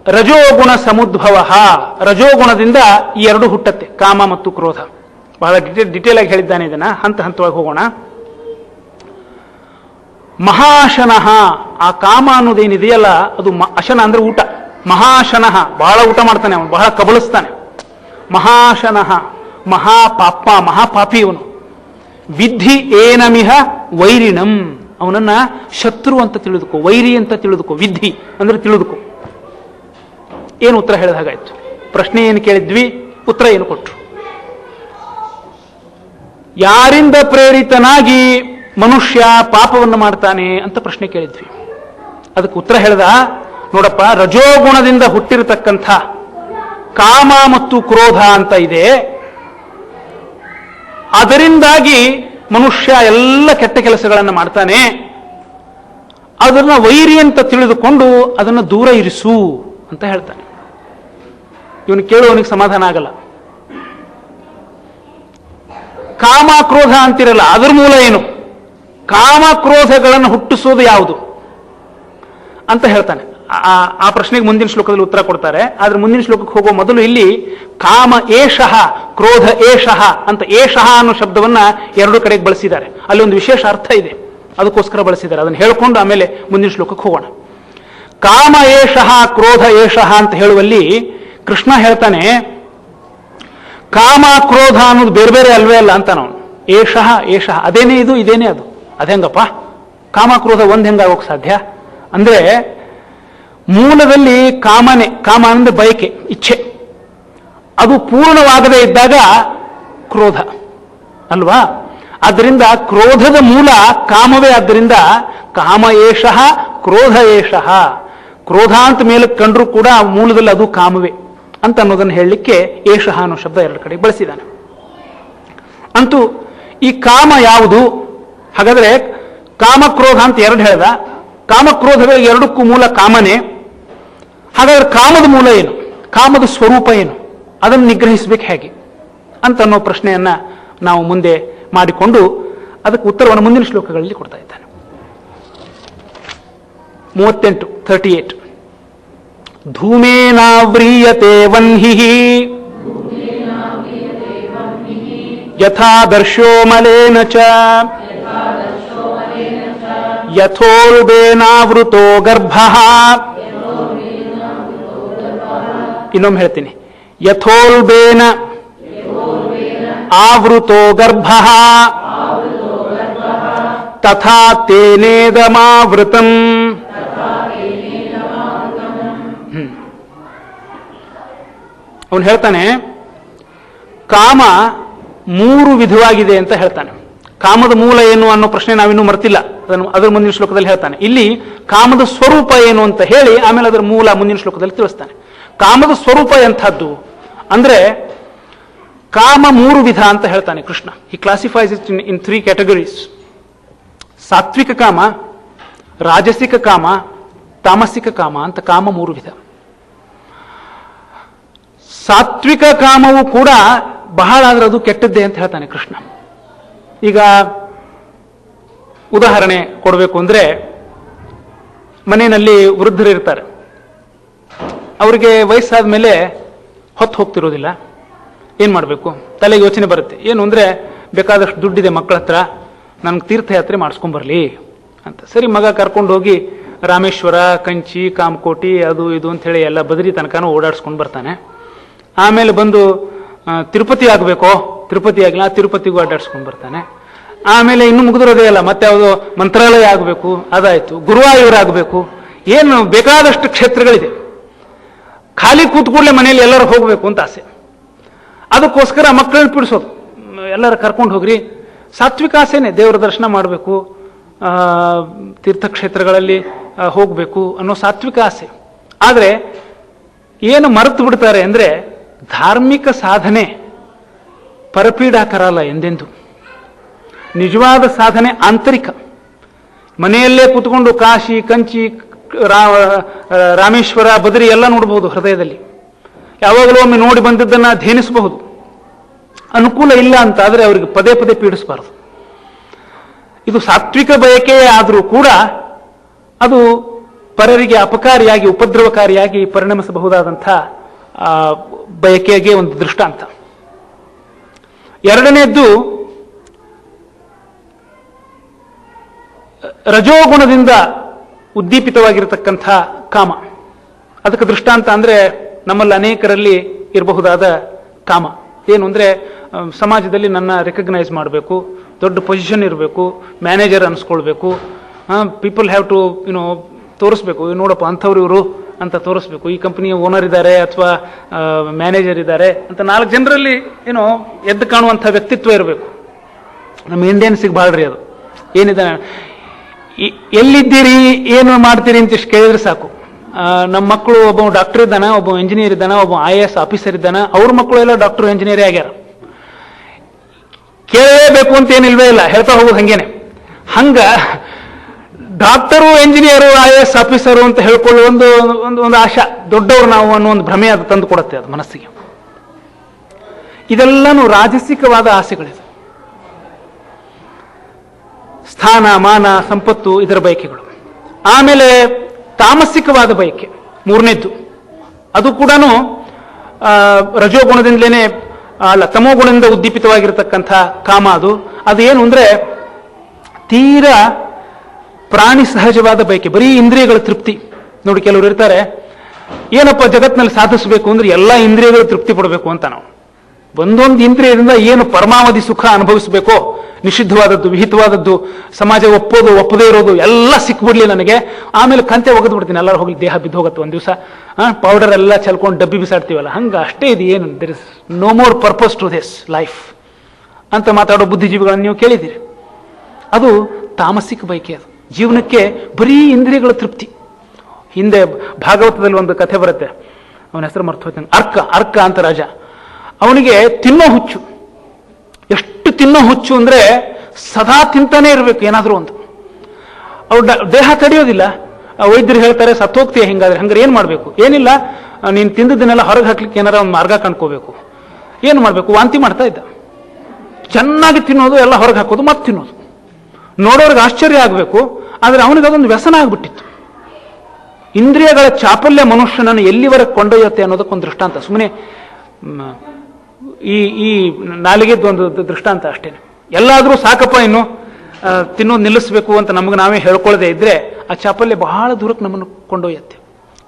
ರಜೋಗುಣ ಸಮುದ್ಭವ, ರಜೋಗುಣದಿಂದ ಈ ಎರಡು ಹುಟ್ಟತ್ತೆ, ಕಾಮ ಮತ್ತು ಕ್ರೋಧ. ಬಹಳ ಡಿಟೇಲ್ ಆಗಿ ಹೇಳಿದ್ದಾನೆ ಇದನ್ನ, ಹಂತ ಹಂತವಾಗಿ ಹೋಗೋಣ. ಮಹಾಶನಃ, ಆ ಕಾಮ ಅನ್ನೋದೇನಿದೆಯಲ್ಲ ಅದು ಅಶನ ಅಂದ್ರೆ ಊಟ. ಮಹಾಶನಃ, ಬಹಳ ಊಟ ಮಾಡ್ತಾನೆ ಅವನು, ಬಹಳ ಕಬಳಿಸ್ತಾನೆ. ಮಹಾಶನಃ, ಮಹಾಪಾಪಿ ಇವನು. ವಿದ್ಧಿ ಏನಮಿಹ ವೈರಿಣಂ, ಅವನನ್ನ ಶತ್ರು ಅಂತ ತಿಳಿದುಕೋ, ವೈರಿ ಅಂತ ತಿಳಿದುಕೋ. ವಿದ್ಧಿ ಅಂದ್ರೆ ತಿಳಿದುಕೋ. ಏನು ಉತ್ತರ ಹೇಳಿದ ಹಾಗಾಯ್ತು. ಪ್ರಶ್ನೆ ಏನು ಕೇಳಿದ್ವಿ, ಉತ್ತರ ಏನು ಕೊಟ್ರು. ಯಾರಿಂದ ಪ್ರೇರಿತನಾಗಿ ಮನುಷ್ಯ ಪಾಪವನ್ನು ಮಾಡ್ತಾನೆ ಅಂತ ಪ್ರಶ್ನೆ ಕೇಳಿದ್ವಿ. ಅದಕ್ಕೆ ಉತ್ತರ ಹೇಳಿದ, ನೋಡಪ್ಪ, ರಜೋಗುಣದಿಂದ ಹುಟ್ಟಿರತಕ್ಕಂಥ ಕಾಮ ಮತ್ತು ಕ್ರೋಧ ಅಂತ ಇದೆ. ಅದರಿಂದಾಗಿ ಮನುಷ್ಯ ಎಲ್ಲ ಕೆಟ್ಟ ಕೆಲಸಗಳನ್ನು ಮಾಡ್ತಾನೆ. ಅದನ್ನ ವೈರಿ ಅಂತ ತಿಳಿದುಕೊಂಡು ಅದನ್ನು ದೂರ ಇರಿಸು ಅಂತ ಹೇಳ್ತಾನೆ. ಇವನು ಕೇಳುವವನಿಗೆ ಸಮಾಧಾನ ಆಗಲ್ಲ. ಕಾಮ ಕ್ರೋಧ ಅಂತಿರಲ್ಲ, ಅದರ ಮೂಲ ಏನು? ಕಾಮ ಕ್ರೋಧಗಳನ್ನು ಹುಟ್ಟಿಸೋದು ಯಾವುದು ಅಂತ ಹೇಳ್ತಾನೆ. ಆ ಪ್ರಶ್ನೆಗೆ ಮುಂದಿನ ಶ್ಲೋಕದಲ್ಲಿ ಉತ್ತರ ಕೊಡ್ತಾರೆ. ಆದ್ರೆ ಮುಂದಿನ ಶ್ಲೋಕಕ್ಕೆ ಹೋಗೋ ಮೊದಲು ಇಲ್ಲಿ ಕಾಮ ಏಷಃ ಕ್ರೋಧ ಏಷಃ ಅಂತ ಏಷಃ ಅನ್ನೋ ಶಬ್ದವನ್ನ ಎರಡು ಕಡೆಗೆ ಬಳಸಿದ್ದಾರೆ. ಅಲ್ಲಿ ಒಂದು ವಿಶೇಷ ಅರ್ಥ ಇದೆ, ಅದಕ್ಕೋಸ್ಕರ ಬಳಸಿದ್ದಾರೆ. ಅದನ್ನು ಹೇಳ್ಕೊಂಡು ಆಮೇಲೆ ಮುಂದಿನ ಶ್ಲೋಕಕ್ಕೆ ಹೋಗೋಣ. ಕಾಮ ಏಷಃ ಕ್ರೋಧ ಏಷಃ ಅಂತ ಹೇಳುವಲ್ಲಿ ಕೃಷ್ಣ ಹೇಳ್ತಾನೆ, ಕಾಮ ಕ್ರೋಧ ಅನ್ನೋದು ಬೇರೆ ಬೇರೆ ಅಲ್ವೇ ಅಲ್ಲ ಅಂತ ನಾವು. ಏಷಃ ಏಷಃ, ಅದೇನೇ ಇದು ಇದೇನೇ ಅದು, ಅದೇಂಗಪ್ಪ? ಕಾಮ ಕ್ರೋಧ ಒಂದ್ ಹೆಂಗಾಗೋಕ್ ಸಾಧ್ಯ ಅಂದ್ರೆ, ಮೂಲದಲ್ಲಿ ಕಾಮನೆ, ಕಾಮ ಅಂದ್ರೆ ಬಯಕೆ, ಇಚ್ಛೆ, ಅದು ಪೂರ್ಣವಾಗದೇ ಇದ್ದಾಗ ಕ್ರೋಧ ಅಲ್ವಾ? ಆದ್ದರಿಂದ ಕ್ರೋಧದ ಮೂಲ ಕಾಮವೇ. ಆದ್ದರಿಂದ ಕಾಮ ಏಷಃ ಕ್ರೋಧ ಏಷಃ, ಕ್ರೋಧ ಅಂತ ಮೇಲೆ ಕಂಡ್ರೂ ಕೂಡ ಮೂಲದಲ್ಲಿ ಅದು ಕಾಮವೇ ಅಂತ ಅನ್ನೋದನ್ನು ಹೇಳಲಿಕ್ಕೆ ಏಷಃ ಅನ್ನೋ ಶಬ್ದ ಎರಡು ಕಡೆ ಬಳಸಿದ್ದಾನೆ. ಅಂತೂ ಈ ಕಾಮ ಯಾವುದು ಹಾಗಾದ್ರೆ? ಕಾಮಕ್ರೋಧ ಅಂತ ಎರಡು ಹೇಳ್ದ. ಕಾಮಕ್ರೋಧಗಳಿಗೆ ಎರಡಕ್ಕೂ ಮೂಲ ಕಾಮನೆ. ಹಾಗಾದ್ರೆ ಕಾಮದ ಮೂಲ ಏನು? ಕಾಮದ ಸ್ವರೂಪ ಏನು? ಅದನ್ನು ನಿಗ್ರಹಿಸಬೇಕು ಹೇಗೆ ಅಂತ ಅನ್ನೋ ಪ್ರಶ್ನೆಯನ್ನ ನಾವು ಮುಂದೆ ಮಾಡಿಕೊಂಡು ಅದಕ್ಕೆ ಉತ್ತರವನ್ನು ಮುಂದಿನ ಶ್ಲೋಕಗಳಲ್ಲಿ ಕೊಡ್ತಾ ಇದ್ದಾನೆ. 38 ಧೂಮೇನಾವ್ರೀಯತೆ ವನ್ಹಿಃ ಯಥಾದರ್ಶೋ ಮಲೇನ ಚ ಯಥೋಲ್ಬೇನಾವೃತೋ ಗರ್ಭಃ. ಇನ್ನೊಮ್ಮೆ ಹೇಳ್ತೀನಿ, ಯಥೋಲ್ಬೇನ ಆವೃತೋ ಗರ್ಭಃ ತಥಾ ತೇನೇದಮಾವೃತಂ. ಅವನು ಹೇಳ್ತಾನೆ, ಕಾಮ ಮೂರು ವಿಧವಾಗಿದೆ ಅಂತ ಹೇಳ್ತಾನೆ. ಕಾಮದ ಮೂಲ ಏನು ಅನ್ನೋ ಪ್ರಶ್ನೆ ನಾವಿನ್ನೂ ಮರ್ತಿಲ್ಲ, ಅದರ ಮುಂದಿನ ಶ್ಲೋಕದಲ್ಲಿ ಹೇಳ್ತಾನೆ. ಇಲ್ಲಿ ಕಾಮದ ಸ್ವರೂಪ ಏನು ಅಂತ ಹೇಳಿ ಆಮೇಲೆ ಅದರ ಮೂಲ ಮುಂದಿನ ಶ್ಲೋಕದಲ್ಲಿ ತಿಳಿಸ್ತಾನೆ. ಕಾಮದ ಸ್ವರೂಪ ಎಂಥದ್ದು ಅಂದ್ರೆ, ಕಾಮ ಮೂರು ವಿಧ ಅಂತ ಹೇಳ್ತಾನೆ ಕೃಷ್ಣ. ಹಿ ಕ್ಲಾಸಿಫೈಸ್ ಇಟ್ ಇನ್ 3 categories. ಸಾತ್ವಿಕ ಕಾಮ, ರಾಜಸಿಕ ಕಾಮ, ತಾಮಸಿಕ ಕಾಮ ಅಂತ ಕಾಮ ಮೂರು ವಿಧ. ಸಾತ್ವಿಕ ಕಾಮವು ಕೂಡ ಬಹಳ ಆದ್ರೆ ಅದು ಕೆಟ್ಟದ್ದೇ ಅಂತ ಹೇಳ್ತಾನೆ ಕೃಷ್ಣ. ಈಗ ಉದಾಹರಣೆ ಕೊಡಬೇಕು ಅಂದ್ರೆ, ಮನೆಯಲ್ಲಿ ವೃದ್ಧರು ಇರ್ತಾರೆ, ಅವರಿಗೆ ವಯಸ್ಸಾದ ಮೇಲೆ ಹೊತ್ತು ಹೋಗ್ತಿರೋದಿಲ್ಲ. ಏನ್ ಮಾಡಬೇಕು? ತಲೆಗೆ ಯೋಚನೆ ಬರುತ್ತೆ. ಏನು ಅಂದ್ರೆ, ಬೇಕಾದಷ್ಟು ದುಡ್ಡಿದೆ ಮಕ್ಕಳ ಹತ್ರ, ನನ್ಗೆ ತೀರ್ಥಯಾತ್ರೆ ಮಾಡಿಸ್ಕೊಂಡ್ಬರ್ಲಿ ಅಂತ. ಸರಿ, ಮಗ ಕರ್ಕೊಂಡು ಹೋಗಿ ರಾಮೇಶ್ವರ, ಕಂಚಿ, ಕಾಮಕೋಟಿ ಅದು ಇದು ಅಂತ ಹೇಳಿ ಎಲ್ಲ ಬದರಿ ತನಕನೂ ಓಡಾಡ್ಸ್ಕೊಂಡು ಬರ್ತಾನೆ. ಆಮೇಲೆ ಬಂದು ತಿರುಪತಿ ಆಗಬೇಕೋ, ತಿರುಪತಿ ಆಗಿಲ್ಲ, ತಿರುಪತಿಗೂ ಅಡ್ಡಾಡ್ಸ್ಕೊಂಡು ಬರ್ತಾನೆ. ಆಮೇಲೆ ಇನ್ನು ಮುಗಿದಿರೋದೇ ಅಲ್ಲ, ಮತ್ತೆ ಯಾವುದೋ ಮಂತ್ರಾಲಯ ಆಗಬೇಕು, ಅದಾಯ್ತು, ಗುರುವಾಯೂರ್ ಆಗಬೇಕು, ಏನು ಬೇಕಾದಷ್ಟು ಕ್ಷೇತ್ರಗಳಿದೆ. ಖಾಲಿ ಕೂತ್ಕೊಳ್ಳೆ ಮನೆಯಲ್ಲಿ ಎಲ್ಲರೂ ಹೋಗಬೇಕು ಅಂತ ಆಸೆ. ಅದಕ್ಕೋಸ್ಕರ ಮಕ್ಕಳನ್ನ ಪೀಡಿಸೋದು, ಎಲ್ಲರೂ ಕರ್ಕೊಂಡು ಹೋಗ್ರಿ. ಸಾತ್ವಿಕ ಆಸೆನೆ, ದೇವರ ದರ್ಶನ ಮಾಡಬೇಕು, ತೀರ್ಥಕ್ಷೇತ್ರಗಳಲ್ಲಿ ಹೋಗಬೇಕು ಅನ್ನೋ ಸಾತ್ವಿಕ ಆಸೆ. ಆದರೆ ಏನು ಮರೆತು ಬಿಡ್ತಾರೆ ಅಂದ್ರೆ, ಧಾರ್ಮಿಕ ಸಾಧನೆ ಪರಪೀಡಾಕರ ಅಲ್ಲ ಎಂದೆಂದು. ನಿಜವಾದ ಸಾಧನೆ ಆಂತರಿಕ. ಮನೆಯಲ್ಲೇ ಕೂತ್ಕೊಂಡು ಕಾಶಿ, ಕಂಚಿ, ರಾಮೇಶ್ವರ, ಬದರಿ ಎಲ್ಲ ನೋಡಬಹುದು ಹೃದಯದಲ್ಲಿ. ಯಾವಾಗಲೂ ಒಮ್ಮೆ ನೋಡಿ ಬಂದದ್ದನ್ನ ಧ್ಯಾನಿಸಬಹುದು. ಅನುಕೂಲ ಇಲ್ಲ ಅಂತ ಆದರೆ ಅವರಿಗೆ ಪದೇ ಪದೇ ಪೀಡಿಸಬಾರದು. ಇದು ಸಾತ್ವಿಕ ಬಯಕೆ ಆದರೂ ಕೂಡ ಅದು ಪರರಿಗೆ ಅಪಕಾರಿಯಾಗಿ ಉಪದ್ರವಕಾರಿಯಾಗಿ ಪರಿಣಮಿಸಬಹುದಾದಂಥ ಬಯಕೆಗೆ ಒಂದು ದೃಷ್ಟಾಂತ. ಎರಡನೆಯದ್ದು ರಜೋಗುಣದಿಂದ ಉದ್ದೀಪಿತವಾಗಿರತಕ್ಕಂಥ ಕಾಮ. ಅದಕ್ಕೆ ದೃಷ್ಟಾಂತ ಅಂದ್ರೆ ನಮ್ಮಲ್ಲಿ ಅನೇಕರಲ್ಲಿ ಇರಬಹುದಾದ ಕಾಮ ಏನು ಅಂದ್ರೆ ಸಮಾಜದಲ್ಲಿ ನನ್ನ ರೆಕಗ್ನೈಸ್ ಮಾಡಬೇಕು, ದೊಡ್ಡ ಪೊಸಿಷನ್ ಇರಬೇಕು, ಮ್ಯಾನೇಜರ್ ಅನ್ಸ್ಕೊಳ್ಬೇಕು, ಪೀಪಲ್ ಹ್ಯಾವ್ ಟು ತೋರಿಸ್ಬೇಕು, ನೋಡಪ್ಪ ಅಂಥವ್ರು ಇವರು ಅಂತ ತೋರಿಸ್ಬೇಕು, ಈ ಕಂಪನಿಯ ಓನರ್ ಇದ್ದಾರೆ ಅಥವಾ ಮ್ಯಾನೇಜರ್ ಇದ್ದಾರೆ ಅಂತ 4 ಜನರಲ್ಲಿ ಎದ್ದು ಕಾಣುವಂಥ ವ್ಯಕ್ತಿತ್ವ ಇರಬೇಕು. ನಮ್ಮ ಇಂಡಿಯನ್ಸಿಗೆ ಭಾಳ್ರಿ ಅದು ಏನಿದೆ, ಎಲ್ಲಿದ್ದೀರಿ ಏನು ಮಾಡ್ತೀರಿ ಅಂತ ಇಷ್ಟು ಕೇಳಿದ್ರೆ ಸಾಕು. ನಮ್ಮ ಮಕ್ಕಳು ಒಬ್ಬ ಡಾಕ್ಟರ್ ಇದ್ದಾನ, ಒಬ್ಬ ಇಂಜಿನಿಯರ್ ಇದ್ದಾನ, ಒಬ್ಬ IAS ಆಫೀಸರ್ ಇದ್ದಾನ, ಅವ್ರ ಮಕ್ಕಳು ಎಲ್ಲ ಡಾಕ್ಟರ್ ಇಂಜಿನಿಯರೇ ಆಗ್ಯಾರ. ಕೇಳಲೇಬೇಕು ಅಂತ ಏನಿಲ್ವೇ ಇಲ್ಲ, ಹೇಳ್ತಾ ಹೋಗೋದು ಹಂಗೇನೆ. ಹಂಗ ಡಾಕ್ಟರು ಇಂಜಿನಿಯರು IAS ಆಫೀಸರು ಅಂತ ಹೇಳ್ಕೊಳ್ಳೋ ಒಂದು ಆಶಾ, ದೊಡ್ಡವರು ನಾವು ಅನ್ನೋ ಒಂದು ಭ್ರಮೆ ಅದು ತಂದು ಕೊಡುತ್ತೆ ಅದು ಮನಸ್ಸಿಗೆ. ಇದೆಲ್ಲನೂ ರಾಜಸಿಕವಾದ ಆಸೆಗಳಿದೆ. ಸ್ಥಾನ ಮಾನ ಸಂಪತ್ತು ಇದರ ಬಯಕೆಗಳು. ಆಮೇಲೆ ತಾಮಸಿಕವಾದ ಬಯಕೆ ಮೂರನೇದ್ದು, ಅದು ಕೂಡ ರಜೋಗುಣದಿಂದಲೇ ಅಲ್ಲ ತಮೋಗುಣದಿಂದ ಉದ್ದೀಪಿತವಾಗಿರತಕ್ಕಂಥ ಕಾಮ. ಅದು ಏನು ಅಂದ್ರೆ ತೀರಾ ಪ್ರಾಣಿ ಸಹಜವಾದ ಬಯಕೆ, ಬರೀ ಇಂದ್ರಿಯಗಳ ತೃಪ್ತಿ. ನೋಡಿ, ಕೆಲವರು ಇರ್ತಾರೆ, ಏನಪ್ಪ ಜಗತ್ತಿನಲ್ಲಿ ಸಾಧಿಸಬೇಕು ಅಂದ್ರೆ ಎಲ್ಲ ಇಂದ್ರಿಯಗಳು ತೃಪ್ತಿ ಪಡಬೇಕು ಅಂತ. ನಾವು ಒಂದೊಂದು ಇಂದ್ರಿಯದಿಂದ ಏನು ಪರಮಾವಧಿ ಸುಖ ಅನುಭವಿಸಬೇಕೋ, ನಿಷಿದ್ಧವಾದದ್ದು ವಿಹಿತವಾದದ್ದು, ಸಮಾಜ ಒಪ್ಪದೇ ಇರೋದು ಎಲ್ಲ ಸಿಕ್ಬಿಡ್ಲಿ ನನಗೆ, ಆಮೇಲೆ ಕಂತೆ ಒಗೆದು ಬಿಡ್ತೀನಿ, ಎಲ್ಲರೂ ಹೋಗ್ಲಿ ದೇಹ ಬಿದ್ದು ಹೋಗುತ್ತೆ ಒಂದು ದಿವಸ, ಪೌಡರ್ ಎಲ್ಲ ಚಲ್ಕೊಂಡು ಡಬ್ಬಿ ಬಿಸಾಡ್ತೀವಲ್ಲ, ಹಂಗ ಅಷ್ಟೇ ಇದು. ಏನು there is no more purpose to this life ಅಂತ ಮಾತಾಡೋ ಬುದ್ಧಿಜೀವಿಗಳನ್ನು ನೀವು ಕೇಳಿದ್ದೀರಿ. ಅದು ತಾಮಸಿಕ ಬಯಕೆ. ಅದು ಜೀವನಕ್ಕೆ ಬರೀ ಇಂದ್ರಿಯಗಳ ತೃಪ್ತಿ. ಹಿಂದೆ ಭಾಗವತದಲ್ಲಿ ಒಂದು ಕಥೆ ಬರುತ್ತೆ, ಅವನ ಹೆಸರು ಮರ್ತು ಹೋಗ್ತಾನೆ, ಅರ್ಕ ಅಂತ ರಾಜ. ಅವನಿಗೆ ತಿನ್ನೋ ಹುಚ್ಚು. ಎಷ್ಟು ತಿನ್ನೋ ಹುಚ್ಚು ಅಂದ್ರೆ ಸದಾ ತಿಂತಾನೆ ಇರಬೇಕು ಏನಾದ್ರೂ ಒಂದು. ಅವ್ರು ದೇಹ ತಡೆಯೋದಿಲ್ಲ. ವೈದ್ಯರು ಹೇಳ್ತಾರೆ ಸತ್ತೋಗ್ತೀಯ ಹಂಗಾರೆ ಏನ್ ಮಾಡ್ಬೇಕು? ಏನಿಲ್ಲ, ನೀನು ತಿಂದದನ್ನೆಲ್ಲ ಹೊರಗೆ ಹಾಕ್ಲಿಕ್ಕೆ ಏನಾರ ಒಂದು ಮಾರ್ಗ ಕಂಡ್ಕೋಬೇಕು. ಏನು ಮಾಡ್ಬೇಕು? ವಾಂತಿ ಮಾಡ್ತಾ ಇದ್ದ. ಚೆನ್ನಾಗಿ ತಿನ್ನೋದು, ಎಲ್ಲ ಹೊರಗೆ ಹಾಕೋದು, ಮತ್ತೆ ತಿನ್ನೋದು. ನೋಡೋರ್ಗೆ ಆಶ್ಚರ್ಯ ಆಗಬೇಕು, ಆದ್ರೆ ಅವನಿಗೆ ಅದೊಂದು ವ್ಯಸನ ಆಗ್ಬಿಟ್ಟಿತ್ತು. ಇಂದ್ರಿಯಗಳ ಚಾಪಲ್ಯ ಮನುಷ್ಯನನ್ನು ಎಲ್ಲಿವರೆಗೆ ಕೊಂಡೊಯ್ಯುತ್ತೆ ಅನ್ನೋದಕ್ಕೊಂದು ದೃಷ್ಟಾಂತ. ಸುಮ್ಮನೆ ಈ ನಾಲಿಗೆದ್ದು ಒಂದು ದೃಷ್ಟಾಂತ ಅಷ್ಟೇನೆ. ಎಲ್ಲಾದ್ರೂ ಸಾಕಪ್ಪ ಇನ್ನು ತಿನ್ನೋದು ನಿಲ್ಲಿಸ್ಬೇಕು ಅಂತ ನಮಗೆ ನಾವೇ ಹೇಳ್ಕೊಳ್ಳದೆ ಇದ್ರೆ ಆ ಚಾಪಲ್ಯ ಬಹಳ ದೂರಕ್ಕೆ ನಮ್ಮನ್ನು ಕೊಂಡೊಯ್ಯುತ್ತೆ.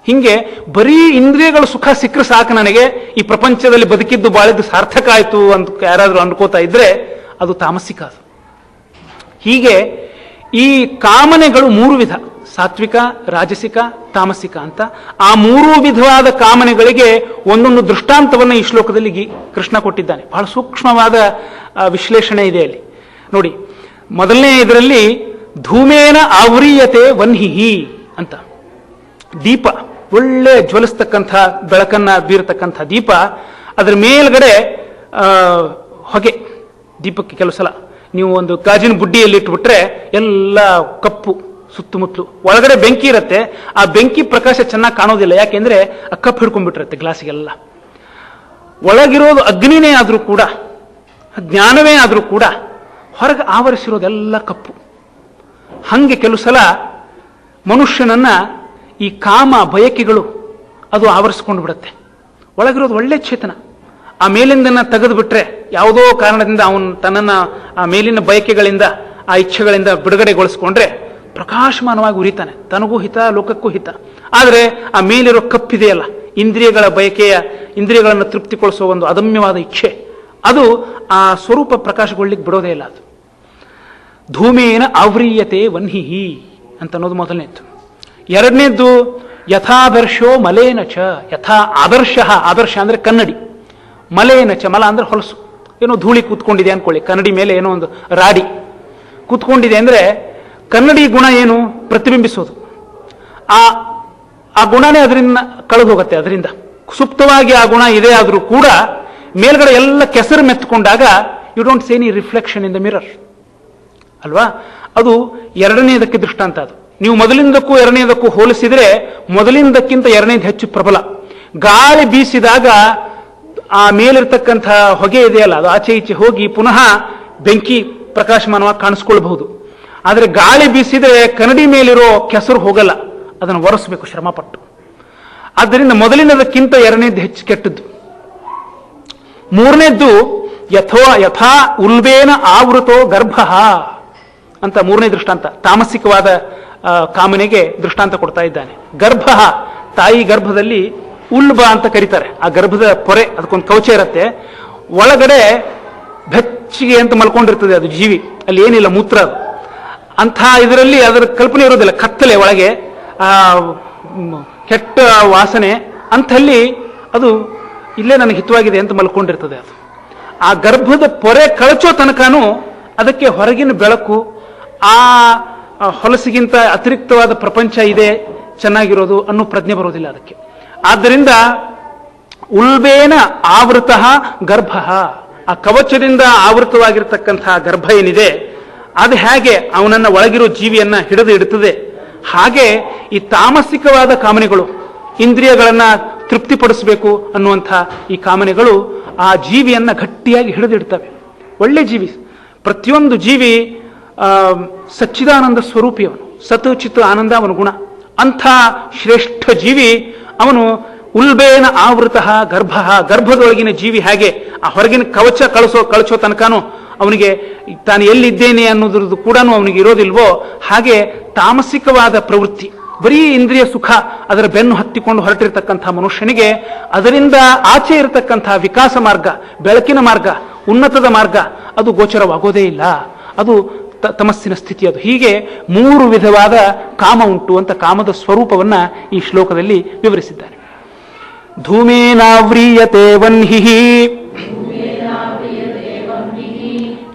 ಹಿಂಗೆ ಬರೀ ಇಂದ್ರಿಯಗಳ ಸುಖ ಸಿಕ್ಕರೆ ಸಾಕು, ನನಗೆ ಈ ಪ್ರಪಂಚದಲ್ಲಿ ಬದುಕಿದ್ದು ಬಾಳಿದ್ದು ಸಾರ್ಥಕ ಆಯ್ತು ಅಂತ ಯಾರಾದ್ರೂ ಅನ್ಕೋತಾ ಇದ್ರೆ ಅದು ತಾಮಸಿಕ. ಅದು ಹೀಗೆ ಈ ಕಾಮನೆಗಳು 3 ವಿಧ: ಸಾತ್ವಿಕ, ರಾಜಸಿಕ, ತಾಮಸಿಕ ಅಂತ. ಆ 3 ವಿಧವಾದ ಕಾಮನೆಗಳಿಗೆ ಒಂದೊಂದು ದೃಷ್ಟಾಂತವನ್ನು ಈ ಶ್ಲೋಕದಲ್ಲಿ ಕೃಷ್ಣ ಕೊಟ್ಟಿದ್ದಾನೆ. ಬಹಳ ಸೂಕ್ಷ್ಮವಾದ ವಿಶ್ಲೇಷಣೆ ಇದೆ ಅಲ್ಲಿ ನೋಡಿ. ಮೊದಲನೇ ಇದರಲ್ಲಿ ಧೂಮೇನ ಆವ್ರೀಯತೆ ವನ್ಹಿಹಿ ಅಂತ. ದೀಪ, ಒಳ್ಳೆ ಜ್ವಲಿಸ್ತಕ್ಕಂಥ ಬೆಳಕನ್ನ ಬೀರತಕ್ಕಂಥ ದೀಪ, ಅದರ ಮೇಲ್ಗಡೆ ಹೊಗೆ. ದೀಪಕ್ಕೆ ಕೆಲವು ಸಲ ನೀವು ಒಂದು ಗಾಜಿನ ಬುಡ್ಡಿಯಲ್ಲಿ ಇಟ್ಬಿಟ್ರೆ ಎಲ್ಲ ಕಪ್ಪು ಸುತ್ತಮುತ್ತಲು, ಒಳಗಡೆ ಬೆಂಕಿ ಇರುತ್ತೆ. ಆ ಬೆಂಕಿ ಪ್ರಕಾಶ ಚೆನ್ನಾಗಿ ಕಾಣೋದಿಲ್ಲ, ಯಾಕೆಂದ್ರೆ ಆ ಕಪ್ಪು ಹಿಡ್ಕೊಂಡ್ಬಿಟ್ಟಿರುತ್ತೆ ಗ್ಲಾಸಿಗೆಲ್ಲ. ಒಳಗಿರೋದು ಅಗ್ನಿನೇ ಆದ್ರೂ ಕೂಡ, ಜ್ಞಾನವೇ ಆದ್ರೂ ಕೂಡ ಹೊರಗೆ ಆವರಿಸಿರೋದೆಲ್ಲ ಕಪ್ಪು. ಹಂಗೆ ಕೆಲವು ಸಲ ಮನುಷ್ಯನನ್ನ ಈ ಕಾಮ ಬಯಕೆಗಳು ಅದು ಆವರಿಸ್ಕೊಂಡು ಬಿಡುತ್ತೆ. ಒಳಗಿರೋದು ಒಳ್ಳೆ ಚೇತನ, ಆ ಮೇಲಿಂದನ್ನ ತೆಗೆದು ಬಿಟ್ರೆ, ಯಾವುದೋ ಕಾರಣದಿಂದ ಅವನು ತನ್ನನ್ನ ಆ ಮೇಲಿನ ಬಯಕೆಗಳಿಂದ, ಆ ಇಚ್ಛೆಗಳಿಂದ ಬಿಡುಗಡೆಗೊಳಿಸ್ಕೊಂಡ್ರೆ ಪ್ರಕಾಶಮಾನವಾಗಿ ಉರಿತಾನೆ, ತನಗೂ ಹಿತ, ಲೋಕಕ್ಕೂ ಹಿತ. ಆದರೆ ಆ ಮೇಲಿರೋ ಕಪ್ಪಿದೆಯಲ್ಲ, ಇಂದ್ರಿಯಗಳ ಬಯಕೆಯ, ಇಂದ್ರಿಯಗಳನ್ನು ತೃಪ್ತಿಗೊಳಿಸುವ ಒಂದು ಅದಮ್ಯವಾದ ಇಚ್ಛೆ, ಅದು ಆ ಸ್ವರೂಪ ಪ್ರಕಾಶಗೊಳ್ಳಿಕ್ಕೆ ಬಿಡೋದೇ ಇಲ್ಲ. ಅದು ಧೂಮೇನ ಆವ್ರೀಯತೆ ವನ್ಹಿಹಿ ಅಂತ ಅನ್ನೋದು ಮೊದಲನೇದ್ದು. ಎರಡನೇದ್ದು ಯಥಾದರ್ಶೋ ಮಲೇನ ಚ. ಯಥಾ ಆದರ್ಶ, ಆದರ್ಶ ಅಂದ್ರೆ ಕನ್ನಡಿ, ಮಲೇನ ಚ, ಮಲ ಅಂದ್ರೆ ಹೊಲಸು. ಏನೋ ಧೂಳಿ ಕೂತ್ಕೊಂಡಿದೆ ಅನ್ಕೊಳ್ಳಿ, ಕನ್ನಡಿ ಮೇಲೆ ಏನೋ ಒಂದು ರಾಡಿ ಕೂತ್ಕೊಂಡಿದೆ ಅಂದ್ರೆ ಕನ್ನಡಿ ಗುಣ ಏನು? ಪ್ರತಿಬಿಂಬಿಸೋದು. ಆ ಗುಣನೇ ಅದರಿಂದ ಕಳೆದು ಹೋಗುತ್ತೆ. ಅದರಿಂದ ಸುಪ್ತವಾಗಿ ಆ ಗುಣ ಇದೆ ಆದ್ರೂ ಕೂಡ ಮೇಲ್ಗಡೆ ಎಲ್ಲ ಕೆಸರು ಮೆತ್ತಕೊಂಡಾಗ you don't see any reflection in the mirror ಅಲ್ವಾ? ಅದು ಎರಡನೇದಕ್ಕೆ ದೃಷ್ಟಾಂತ. ಅದು ನೀವು ಮೊದಲಿಂದಕ್ಕೂ ಎರಡನೇದಕ್ಕೂ ಹೋಲಿಸಿದ್ರೆ ಮೊದಲಿಂದಕ್ಕಿಂತ ಎರಡನೇದು ಹೆಚ್ಚು ಪ್ರಬಲ. ಗಾಳಿ ಬೀಸಿದಾಗ ಆ ಮೇಲಿರ್ತಕ್ಕಂಥ ಹೊಗೆ ಇದೆಯಲ್ಲ, ಅದು ಆಚೆ ಈಚೆ ಹೋಗಿ ಪುನಃ ಬೆಂಕಿ ಪ್ರಕಾಶಮಾನವಾಗಿ ಕಾಣಿಸ್ಕೊಳ್ಬಹುದು. ಆದರೆ ಗಾಳಿ ಬೀಸಿದ್ರೆ ಕನ್ನಡಿ ಮೇಲಿರೋ ಕೆಸರು ಹೋಗಲ್ಲ, ಅದನ್ನು ಒರೆಸಬೇಕು ಶ್ರಮಪಟ್ಟು. ಆದ್ದರಿಂದ ಮೊದಲಿನದಕ್ಕಿಂತ ಎರಡನೇದ್ದು ಹೆಚ್ಚು ಕೆಟ್ಟದ್ದು. ಮೂರನೇದ್ದು ಯಥಾ ಉಲ್ಬೇನ ಆವೃತೋ ಗರ್ಭ ಅಂತ ಮೂರನೇ ದೃಷ್ಟಾಂತ, ತಾಮಸಿಕವಾದ ಕಾಮನೆಗೆ ದೃಷ್ಟಾಂತ ಕೊಡ್ತಾ ಇದ್ದಾನೆ. ಗರ್ಭ, ತಾಯಿ ಗರ್ಭದಲ್ಲಿ ಉಲ್ಬ ಅಂತ ಕರೀತಾರೆ. ಆ ಗರ್ಭದ ಪೊರೆ, ಅದಕ್ಕೊಂದು ಕವಚ ಇರುತ್ತೆ, ಒಳಗಡೆ ಬೆಚ್ಚಿಗೆ ಅಂತ ಮಲ್ಕೊಂಡಿರ್ತದೆ ಅದು ಜೀವಿ, ಅಲ್ಲಿ ಏನಿಲ್ಲ, ಮೂತ್ರ ಅದು. ಅಂಥ ಇದರಲ್ಲಿ ಅದರ ಕಲ್ಪನೆ ಇರೋದಿಲ್ಲ, ಕತ್ತಲೆ ಒಳಗೆ, ಕೆಟ್ಟ ವಾಸನೆ, ಅಂಥಲ್ಲಿ ಅದು ಇಲ್ಲೇ ನನಗೆ ಹಿತವಾಗಿದೆ ಅಂತ ಮಲ್ಕೊಂಡಿರ್ತದೆ. ಅದು ಆ ಗರ್ಭದ ಪೊರೆ ಕಳಚೋ ತನಕನೂ ಅದಕ್ಕೆ ಹೊರಗಿನ ಬೆಳಕು, ಆ ಹೊಲಸಿಗಿಂತ ಅತಿರಿಕ್ತವಾದ ಪ್ರಪಂಚ ಇದೆ, ಚೆನ್ನಾಗಿರೋದು ಅನ್ನೋ ಪ್ರಜ್ಞೆ ಬರೋದಿಲ್ಲ ಅದಕ್ಕೆ. ಆದ್ದರಿಂದ ಉಲ್ಬೇನ ಆವೃತ ಗರ್ಭ, ಆ ಕವಚದಿಂದ ಆವೃತವಾಗಿರ್ತಕ್ಕಂತಹ ಗರ್ಭ ಏನಿದೆ ಅದು ಹೇಗೆ ಅವನನ್ನ ಒಳಗಿರೋ ಜೀವಿಯನ್ನ ಹಿಡಿದು ಇಡುತ್ತದೆ, ಹಾಗೆ ಈ ತಾಮಸಿಕವಾದ ಕಾಮನೆಗಳು, ಇಂದ್ರಿಯಗಳನ್ನ ತೃಪ್ತಿಪಡಿಸಬೇಕು ಅನ್ನುವಂಥ ಈ ಕಾಮನೆಗಳು ಆ ಜೀವಿಯನ್ನ ಗಟ್ಟಿಯಾಗಿ ಹಿಡಿದಿಡ್ತವೆ. ಒಳ್ಳೆ ಜೀವಿ, ಪ್ರತಿಯೊಂದು ಜೀವಿ ಸಚ್ಚಿದಾನಂದ ಸ್ವರೂಪಿಯವನು, ಸತ್ ಚಿತ್ ಆನಂದ ಅವನ ಗುಣ. ಅಂಥ ಶ್ರೇಷ್ಠ ಜೀವಿ ಅವನು ಉಲ್ಬೇನ ಆವೃತ ಗರ್ಭ, ಗರ್ಭದೊಳಗಿನ ಜೀವಿ ಹೇಗೆ ಆ ಹೊರಗಿನ ಕವಚ ಕಳಚೋ ತನಕನೂ ಅವನಿಗೆ ತಾನು ಎಲ್ಲಿದ್ದೇನೆ ಅನ್ನೋದ್ರದ್ದು ಕೂಡ ಅವನಿಗೆ ಇರೋದಿಲ್ವೋ, ಹಾಗೆ ತಾಮಸಿಕವಾದ ಪ್ರವೃತ್ತಿ, ಬರೀ ಇಂದ್ರಿಯ ಸುಖ ಅದರ ಬೆನ್ನು ಹತ್ತಿಕೊಂಡು ಹೊರಟಿರ್ತಕ್ಕಂಥ ಮನುಷ್ಯನಿಗೆ ಅದರಿಂದ ಆಚೆ ಇರತಕ್ಕಂಥ ವಿಕಾಸ ಮಾರ್ಗ, ಬೆಳಕಿನ ಮಾರ್ಗ, ಉನ್ನತದ ಮಾರ್ಗ ಅದು ಗೋಚರವಾಗೋದೇ ಇಲ್ಲ. ಅದು ತಮಸ್ಸಿನ ಸ್ಥಿತಿ. ಅದು ಹೀಗೆ ಮೂರು ವಿಧವಾದ ಕಾಮ ಉಂಟು ಅಂತ ಕಾಮದ ಸ್ವರೂಪವನ್ನ ಈ ಶ್ಲೋಕದಲ್ಲಿ ವಿವರಿಸಿದ್ದಾರೆ. ಧೂಮೇನಾವ್ರೀಯತೆ ವನ್ಹಿಃ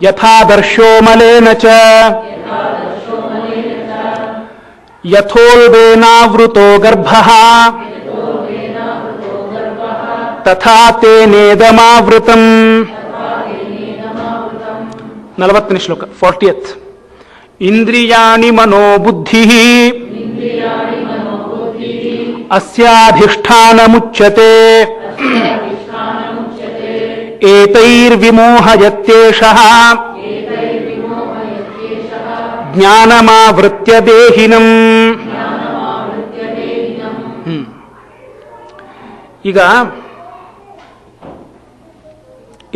ಯಥಾದರ್ಶೋ ಮಲೇನ ಚ ಯಥೋಲ್ಬೇನಾವೃತೋ ಗರ್ಭಃ ತಥಾ ತೇನೇದಮಾವೃತಂ. 40ನೇ ಶ್ಲೋಕ, 40th. ಇಂದ್ರಿಯಾಣಿ ಮನೋಬುದ್ಧಿಃ ಅಸ್ಯಾಧಿಷ್ಠಾನಮುಚ್ಯತೆ ಏತೈರ್ವಿಮೋಹಯತ್ಯೇಷಃ ಜ್ಞಾನಮಾವೃತ್ಯ ದೇಹಿನಂ. ಈಗ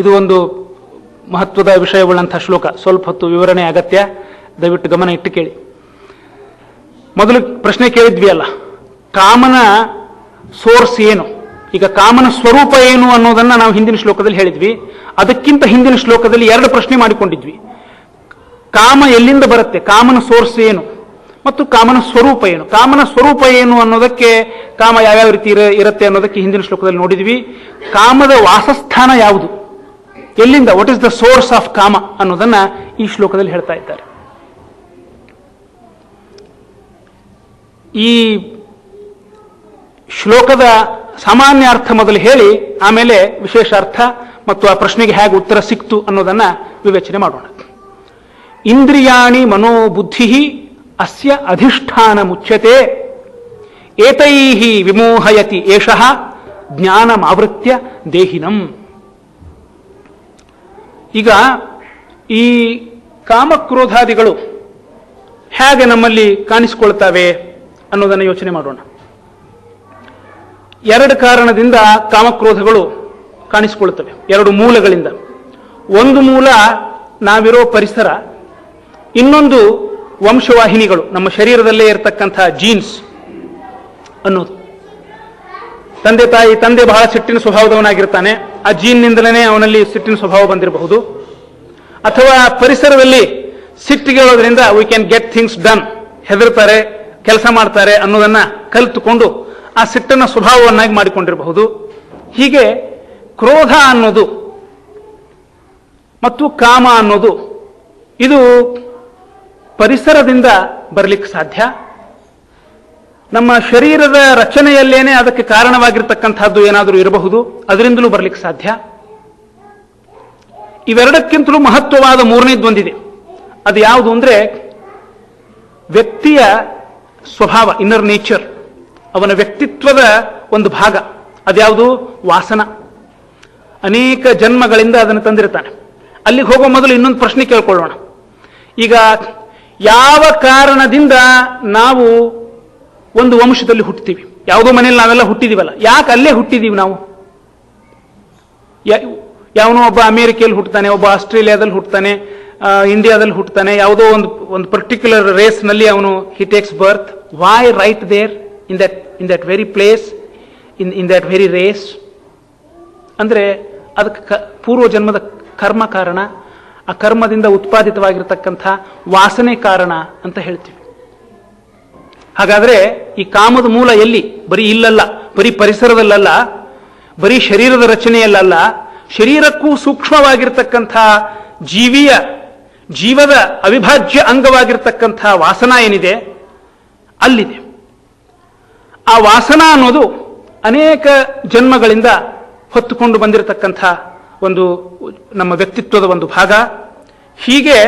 ಇದು ಒಂದು ಮಹತ್ವದ ವಿಷಯವುಳ್ಳಂತಹ ಶ್ಲೋಕ, ಸ್ವಲ್ಪ ಹೊತ್ತು ವಿವರಣೆ ಅಗತ್ಯ, ದಯವಿಟ್ಟು ಗಮನ ಇಟ್ಟು ಕೇಳಿ. ಮೊದಲು ಪ್ರಶ್ನೆ ಕೇಳಿದ್ವಿ ಅಲ್ಲ, ಕಾಮನ ಸೋರ್ಸ್ ಏನು, ಈಗ ಕಾಮನ ಸ್ವರೂಪ ಏನು ಅನ್ನೋದನ್ನ ನಾವು ಹಿಂದಿನ ಶ್ಲೋಕದಲ್ಲಿ ಹೇಳಿದ್ವಿ. ಅದಕ್ಕಿಂತ ಹಿಂದಿನ ಶ್ಲೋಕದಲ್ಲಿ ಎರಡು ಪ್ರಶ್ನೆ ಮಾಡಿಕೊಂಡಿದ್ವಿ. ಕಾಮ ಎಲ್ಲಿಂದ ಬರುತ್ತೆ, ಕಾಮನ ಸೋರ್ಸ್ ಏನು, ಮತ್ತು ಕಾಮನ ಸ್ವರೂಪ ಏನು. ಕಾಮನ ಸ್ವರೂಪ ಏನು ಅನ್ನೋದಕ್ಕೆ, ಕಾಮ ಯಾವ್ಯಾವ ರೀತಿ ಇರುತ್ತೆ ಅನ್ನೋದಕ್ಕೆ ಹಿಂದಿನ ಶ್ಲೋಕದಲ್ಲಿ ನೋಡಿದ್ವಿ. ಕಾಮದ ವಾಸಸ್ಥಾನ ಯಾವುದು, ಎಲ್ಲಿಂದ, what is the source of ಕಾಮ ಅನ್ನೋದನ್ನ ಈ ಶ್ಲೋಕದಲ್ಲಿ ಹೇಳ್ತಾ ಇದ್ದಾರೆ. ಈ ಶ್ಲೋಕದ ಸಾಮಾನ್ಯ ಅರ್ಥ ಮೊದಲು ಹೇಳಿ ಆಮೇಲೆ ವಿಶೇಷ ಅರ್ಥ ಮತ್ತು ಆ ಪ್ರಶ್ನೆಗೆ ಹೇಗೆ ಉತ್ತರ ಸಿಕ್ತು ಅನ್ನೋದನ್ನ ವಿವೇಚನೆ ಮಾಡೋಣ. ಇಂದ್ರಿಯಾಣಿ ಮನೋಬುದ್ಧಿ ಅಸ್ಯ ಅಧಿಷ್ಠಾನ ಮುಚ್ಯತೆ ಏತೈಃ ವಿಮೋಹಯತಿ ಏಷಃ ಜ್ಞಾನಮಾವೃತ್ಯ ದೇಹಿನಂ. ಈಗ ಈ ಕಾಮಕ್ರೋಧಾದಿಗಳು ಹೇಗೆ ನಮ್ಮಲ್ಲಿ ಕಾಣಿಸಿಕೊಳ್ತವೆ ಅನ್ನೋದನ್ನು ಯೋಚನೆ ಮಾಡೋಣ. ಎರಡು ಕಾರಣದಿಂದ ಕಾಮಕ್ರೋಧಗಳು ಕಾಣಿಸಿಕೊಳ್ಳುತ್ತವೆ, ಎರಡು ಮೂಲಗಳಿಂದ. ಒಂದು ಮೂಲ ನಾವಿರೋ ಪರಿಸರ, ಇನ್ನೊಂದು ವಂಶವಾಹಿನಿಗಳು, ನಮ್ಮ ಶರೀರದಲ್ಲೇ ಇರತಕ್ಕಂಥ ಜೀನ್ಸ್ ಅನ್ನೋದು. ತಂದೆ ಬಹಳ ಸಿಟ್ಟಿನ ಸ್ವಭಾವದವನಾಗಿರ್ತಾನೆ, ಆ ಜೀನ್ನಿಂದಲೇ ಅವನಲ್ಲಿ ಸಿಟ್ಟಿನ ಸ್ವಭಾವ ಬಂದಿರಬಹುದು. ಅಥವಾ ಪರಿಸರದಲ್ಲಿ ಸಿಟ್ಟಿಗೆಳೋದ್ರಿಂದ we can get things done, ಹೆದರ್ತಾರೆ, ಕೆಲಸ ಮಾಡ್ತಾರೆ ಅನ್ನೋದನ್ನ ಕಲಿತುಕೊಂಡು ಆ ಸಿಟ್ಟನ್ನ ಸ್ವಭಾವವನ್ನಾಗಿ ಮಾಡಿಕೊಂಡಿರಬಹುದು. ಹೀಗೆ ಕ್ರೋಧ ಅನ್ನೋದು ಮತ್ತು ಕಾಮ ಅನ್ನೋದು ಇದು ಪರಿಸರದಿಂದ ಬರಲಿಕ್ಕೆ ಸಾಧ್ಯ. ನಮ್ಮ ಶರೀರದ ರಚನೆಯಲ್ಲೇನೆ ಅದಕ್ಕೆ ಕಾರಣವಾಗಿರ್ತಕ್ಕಂಥದ್ದು ಏನಾದರೂ ಇರಬಹುದು, ಅದರಿಂದಲೂ ಬರಲಿಕ್ಕೆ ಸಾಧ್ಯ. ಇವೆರಡಕ್ಕಿಂತಲೂ ಮಹತ್ವವಾದ ಮೂರನೇದ್ದೊಂದಿದೆ. ಅದು ಯಾವುದು ಅಂದ್ರೆ ವ್ಯಕ್ತಿಯ ಸ್ವಭಾವ, ಇನ್ನರ್ ನೇಚರ್, ಅವನ ವ್ಯಕ್ತಿತ್ವದ ಒಂದು ಭಾಗ. ಅದ್ಯಾವುದು? ವಾಸನ. ಅನೇಕ ಜನ್ಮಗಳಿಂದ ಅದನ್ನು ತಂದಿರ್ತಾನೆ. ಅಲ್ಲಿಗೆ ಹೋಗೋ ಮೊದಲು ಇನ್ನೊಂದು ಪ್ರಶ್ನೆ ಕೇಳ್ಕೊಳ್ಳೋಣ. ಈಗ ಯಾವ ಕಾರಣದಿಂದ ನಾವು ಒಂದು ವಂಶದಲ್ಲಿ ಹುಟ್ಟುತ್ತೀವಿ. ಯಾವುದೋ ಮನೇಲಿ ನಾವೆಲ್ಲ ಹುಟ್ಟಿದೀವಲ್ಲ, ಯಾಕೆ ಅಲ್ಲೇ ಹುಟ್ಟಿದೀವಿ ನಾವು? ಯಾವನೋ ಒಬ್ಬ ಅಮೆರಿಕೆಯಲ್ಲಿ ಹುಟ್ಟುತ್ತಾನೆ, ಒಬ್ಬ ಆಸ್ಟ್ರೇಲಿಯಾದಲ್ಲಿ ಹುಟ್ಟುತ್ತಾನೆ, ಇಂಡಿಯಾದಲ್ಲಿ ಹುಟ್ಟುತ್ತಾನೆ, ಯಾವುದೋ ಒಂದು ಪರ್ಟಿಕ್ಯುಲರ್ ರೇಸ್ನಲ್ಲಿ ಅವನು he takes birth. Why right there in that very place, in that very race? ಅಂದರೆ ಅದಕ್ಕೆ ಪೂರ್ವ ಜನ್ಮದ ಕರ್ಮ ಕಾರಣ, ಆ ಕರ್ಮದಿಂದ ಉತ್ಪಾದಿತವಾಗಿರತಕ್ಕಂಥ ವಾಸನೆ ಕಾರಣ ಅಂತ ಹೇಳ್ತೀವಿ. ಹಾಗಾದ್ರೆ ಈ ಕಾಮದ ಮೂಲ ಎಲ್ಲಿ? ಬರೀ ಇಲ್ಲಲ್ಲ, ಬರೀ ಪರಿಸರದಲ್ಲಲ್ಲ, ಬರೀ ಶರೀರದ ರಚನೆಯಲ್ಲ, ಶರೀರಕ್ಕೂ ಸೂಕ್ಷ್ಮವಾಗಿರ್ತಕ್ಕಂಥ ಜೀವದ ಅವಿಭಾಜ್ಯ ಅಂಗವಾಗಿರ್ತಕ್ಕಂಥ ವಾಸನ ಏನಿದೆ ಅಲ್ಲಿದೆ. ಆ ವಾಸನ ಅನ್ನೋದು ಅನೇಕ ಜನ್ಮಗಳಿಂದ ಹೊತ್ತುಕೊಂಡು ಬಂದಿರತಕ್ಕಂಥ ಒಂದು ನಮ್ಮ ವ್ಯಕ್ತಿತ್ವದ ಒಂದು ಭಾಗ. ಹೀಗೆ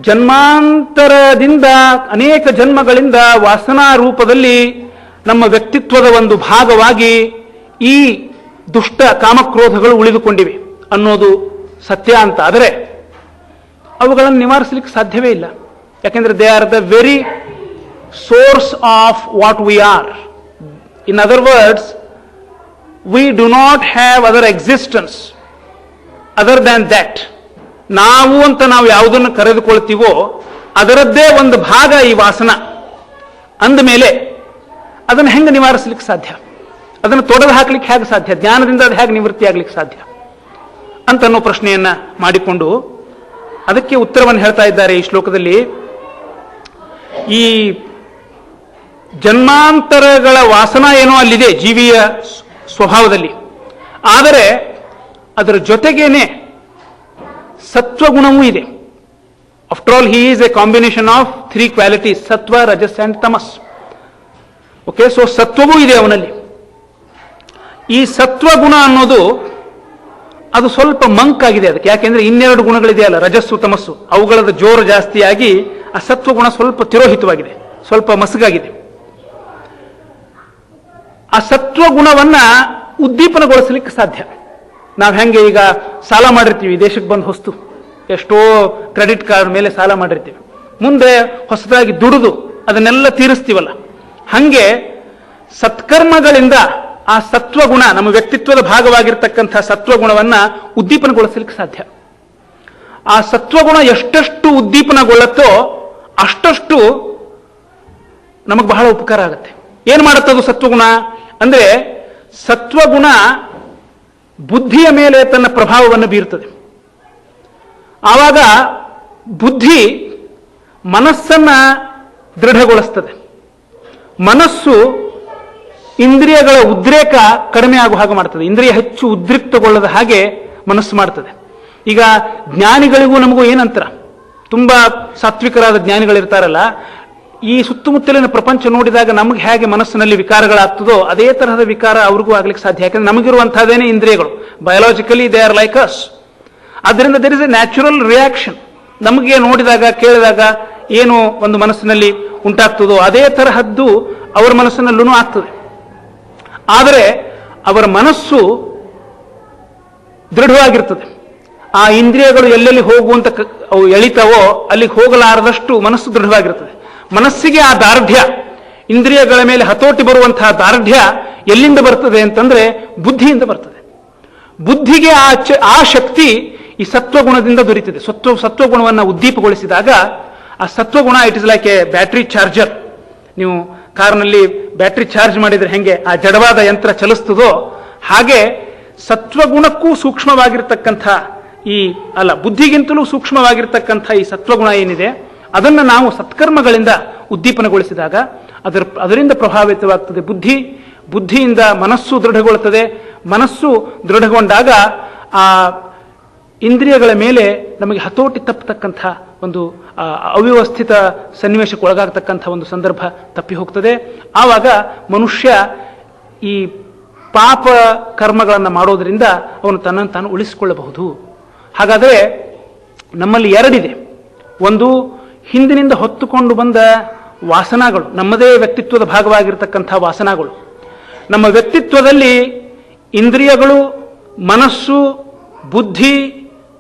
ಜನ್ಮಾಂತರದಿಂದ ಅನೇಕ ಜನ್ಮಗಳಿಂದ ವಾಸನಾ ರೂಪದಲ್ಲಿ ನಮ್ಮ ವ್ಯಕ್ತಿತ್ವದ ಒಂದು ಭಾಗವಾಗಿ ಈ ದುಷ್ಟ ಕಾಮಕ್ರೋಧಗಳು ಉಳಿದುಕೊಂಡಿವೆ ಅನ್ನೋದು ಸತ್ಯ ಅಂತ ಆದರೆ ಅವುಗಳನ್ನು ನಿವಾರಿಸಲಿಕ್ಕೆ ಸಾಧ್ಯವೇ ಇಲ್ಲ. ಯಾಕೆಂದ್ರೆ they are the very source of what we are. In other words, we do not have other existence other than that. ನಾವು ಅಂತ ನಾವು ಯಾವುದನ್ನು ಕರೆದುಕೊಳ್ತೀವೋ ಅದರದ್ದೇ ಒಂದು ಭಾಗ ಈ ವಾಸನ ಅಂದ ಮೇಲೆ ಅದನ್ನು ಹೆಂಗೆ ನಿವಾರಿಸಲಿಕ್ಕೆ ಸಾಧ್ಯ? ಅದನ್ನು ತೊಡೆದು ಹಾಕ್ಲಿಕ್ಕೆ ಹೇಗೆ ಸಾಧ್ಯ? ಜ್ಞಾನದಿಂದ ಅದು ಹೇಗೆ ನಿವೃತ್ತಿ ಆಗ್ಲಿಕ್ಕೆ ಸಾಧ್ಯ ಅಂತ ಅನ್ನೋ ಪ್ರಶ್ನೆಯನ್ನ ಮಾಡಿಕೊಂಡು ಅದಕ್ಕೆ ಉತ್ತರವನ್ನು ಹೇಳ್ತಾ ಇದ್ದಾರೆ ಈ ಶ್ಲೋಕದಲ್ಲಿ. ಈ ಜನ್ಮಾಂತರಗಳ ವಾಸನ ಏನೋ ಅಲ್ಲಿದೆ ಜೀವಿಯ ಸ್ವಭಾವದಲ್ಲಿ, ಆದರೆ ಅದರ ಜೊತೆಗೇನೆ ಸತ್ವಗುಣವೂ ಇದೆ. After all he is A combination of 3 qualities, ಸತ್ವ, ರಜಸ್ ಅಂಡ್ ತಮಸ್. ಓಕೆ, ಸೊ ಸತ್ವವೂ ಇದೆ ಅವನಲ್ಲಿ. ಈ ಸತ್ವಗುಣ ಅನ್ನೋದು ಅದು ಸ್ವಲ್ಪ ಮಂಕಾಗಿದೆ ಅದಕ್ಕೆ. ಯಾಕೆಂದ್ರೆ 2 ಗುಣಗಳಿದೆಯಲ್ಲ, ರಜಸ್ಸು ತಮಸ್ಸು, ಅವುಗಳದ ಜೋರು ಜಾಸ್ತಿಯಾಗಿ ಆ ಸತ್ವಗುಣ ಸ್ವಲ್ಪ ತಿರೋಹಿತವಾಗಿದೆ, ಸ್ವಲ್ಪ ಮಸಗಾಗಿದೆ. ಆ ಸತ್ವಗುಣವನ್ನ ಉದ್ದೀಪನಗೊಳಿಸಲಿಕ್ಕೆ ಸಾಧ್ಯ. ನಾವು ಹೆಂಗೆ ಈಗ ಸಾಲ ಮಾಡಿರ್ತೀವಿ, ದೇಶಕ್ಕೆ ಬಂದು ಹೊಸ್ತು ಎಷ್ಟೋ ಕ್ರೆಡಿಟ್ ಕಾರ್ಡ್ ಮೇಲೆ ಸಾಲ ಮಾಡಿರ್ತೀವಿ, ಮುಂದೆ ಹೊಸದಾಗಿ ದುಡಿದು ಅದನ್ನೆಲ್ಲ ತೀರಿಸ್ತೀವಲ್ಲ, ಹಂಗೆ ಸತ್ಕರ್ಮಗಳಿಂದ ಆ ಸತ್ವಗುಣ, ನಮ್ಮ ವ್ಯಕ್ತಿತ್ವದ ಭಾಗವಾಗಿರ್ತಕ್ಕಂಥ ಸತ್ವಗುಣವನ್ನ ಉದ್ದೀಪನಗೊಳಿಸಲಿಕ್ಕೆ ಸಾಧ್ಯ. ಆ ಸತ್ವಗುಣ ಎಷ್ಟೆಷ್ಟು ಉದ್ದೀಪನಗೊಳ್ಳುತ್ತೋ ಅಷ್ಟಷ್ಟು ನಮಗೆ ಬಹಳ ಉಪಕಾರ ಆಗುತ್ತೆ. ಏನ್ ಮಾಡುತ್ತದು ಸತ್ವಗುಣ ಅಂದ್ರೆ, ಸತ್ವಗುಣ ಬುದ್ಧಿಯ ಮೇಲೆ ತನ್ನ ಪ್ರಭಾವವನ್ನು ಬೀರುತ್ತದೆ. ಆವಾಗ ಬುದ್ಧಿ ಮನಸ್ಸನ್ನ ದೃಢಗೊಳಿಸ್ತದೆ. ಮನಸ್ಸು ಇಂದ್ರಿಯಗಳ ಉದ್ರೇಕ ಕಡಿಮೆ ಆಗುವ ಹಾಗೆ ಮಾಡ್ತದೆ, ಇಂದ್ರಿಯ ಹೆಚ್ಚು ಉದ್ರಿಕ್ತಗೊಳ್ಳದ ಹಾಗೆ ಮನಸ್ಸು ಮಾಡ್ತದೆ. ಈಗ ಜ್ಞಾನಿಗಳಿಗೂ ನಮಗೂ ಏನಂತರ, ತುಂಬಾ ಸಾತ್ವಿಕರಾದ ಜ್ಞಾನಿಗಳಿರ್ತಾರಲ್ಲ, ಈ ಸುತ್ತಮುತ್ತಲಿನ ಪ್ರಪಂಚ ನೋಡಿದಾಗ ನಮಗೆ ಹೇಗೆ ಮನಸ್ಸಿನಲ್ಲಿ ವಿಕಾರಗಳಾಗ್ತದೋ ಅದೇ ತರಹದ ವಿಕಾರ ಅವ್ರಿಗೂ ಆಗ್ಲಿಕ್ಕೆ ಸಾಧ್ಯ. ಯಾಕಂದ್ರೆ ನಮಗಿರುವಂತಹದೇನೆ ಇಂದ್ರಿಯಗಳು, biologically they are like us. ಆದ್ದರಿಂದ there is a natural reaction. ನಮಗೆ ನೋಡಿದಾಗ ಕೇಳಿದಾಗ ಏನು ಒಂದು ಮನಸ್ಸಿನಲ್ಲಿ ಉಂಟಾಗ್ತದೋ ಅದೇ ತರಹದ್ದು ಅವರ ಮನಸ್ಸಿನಲ್ಲೂ ಆಗ್ತದೆ. ಆದರೆ ಅವರ ಮನಸ್ಸು ದೃಢವಾಗಿರ್ತದೆ. ಆ ಇಂದ್ರಿಯಗಳು ಎಲ್ಲೆಲ್ಲಿ ಹೋಗುವಂತ ಅವು ಎಳಿತಾವೋ ಅಲ್ಲಿಗೆ ಹೋಗಲಾರದಷ್ಟು ಮನಸ್ಸು ದೃಢವಾಗಿರ್ತದೆ. ಮನಸ್ಸಿಗೆ ಆ ದಾರ್ಢ್ಯ, ಇಂದ್ರಿಯಗಳ ಮೇಲೆ ಹತೋಟಿ ಬರುವಂತಹ ದಾರ್ಢ್ಯ ಎಲ್ಲಿಂದ ಬರ್ತದೆ ಅಂತಂದ್ರೆ ಬುದ್ಧಿಯಿಂದ ಬರ್ತದೆ. ಬುದ್ಧಿಗೆ ಆ ಶಕ್ತಿ ಈ ಸತ್ವಗುಣದಿಂದ ದೊರೀತದೆ. ಸತ್ವಗುಣವನ್ನು ಉದ್ದೀಪಗೊಳಿಸಿದಾಗ ಆ ಸತ್ವಗುಣ it is like A battery charger. ನೀವು ಕಾರ್ನಲ್ಲಿ ಬ್ಯಾಟ್ರಿ ಚಾರ್ಜ್ ಮಾಡಿದ್ರೆ ಹೆಂಗೆ ಆ ಜಡವಾದ ಯಂತ್ರ ಚಲಿಸ್ತದೋ ಹಾಗೆ ಸತ್ವಗುಣಕ್ಕೂ ಸೂಕ್ಷ್ಮವಾಗಿರ್ತಕ್ಕಂಥ ಬುದ್ಧಿಗಿಂತಲೂ ಸೂಕ್ಷ್ಮವಾಗಿರ್ತಕ್ಕಂಥ ಈ ಸತ್ವಗುಣ ಏನಿದೆ ಅದನ್ನು ನಾವು ಸತ್ಕರ್ಮಗಳಿಂದ ಉದ್ದೀಪನಗೊಳಿಸಿದಾಗ ಅದರಿಂದ ಪ್ರಭಾವಿತವಾಗ್ತದೆ ಬುದ್ಧಿಯಿಂದ ಮನಸ್ಸು ದೃಢಗೊಳ್ಳುತ್ತದೆ. ಮನಸ್ಸು ದೃಢಗೊಂಡಾಗ ಆ ಇಂದ್ರಿಯಗಳ ಮೇಲೆ ನಮಗೆ ಹತೋಟಿ ತಪ್ಪತಕ್ಕಂಥ ಒಂದು ಅವ್ಯವಸ್ಥಿತ ಸನ್ನಿವೇಶಕ್ಕೆ ಒಳಗಾಗತಕ್ಕಂಥ ಒಂದು ಸಂದರ್ಭ ತಪ್ಪಿ ಹೋಗ್ತದೆ. ಆವಾಗ ಮನುಷ್ಯ ಈ ಪಾಪ ಕರ್ಮಗಳನ್ನು ಮಾಡೋದರಿಂದ ಅವನು ತನ್ನನ್ನು ತಾನು ಉಳಿಸಿಕೊಳ್ಳಬಹುದು. ಹಾಗಾದರೆ ನಮ್ಮಲ್ಲಿ ಎರಡಿದೆ. ಒಂದು ಹಿಂದಿನಿಂದ ಹೊತ್ತುಕೊಂಡು ಬಂದ ವಾಸನಾಗಳು, ನಮ್ಮದೇ ವ್ಯಕ್ತಿತ್ವದ ಭಾಗವಾಗಿರ್ತಕ್ಕಂಥ ವಾಸನಾಗಳು. ನಮ್ಮ ವ್ಯಕ್ತಿತ್ವದಲ್ಲಿ ಇಂದ್ರಿಯಗಳು, ಮನಸ್ಸು, ಬುದ್ಧಿ,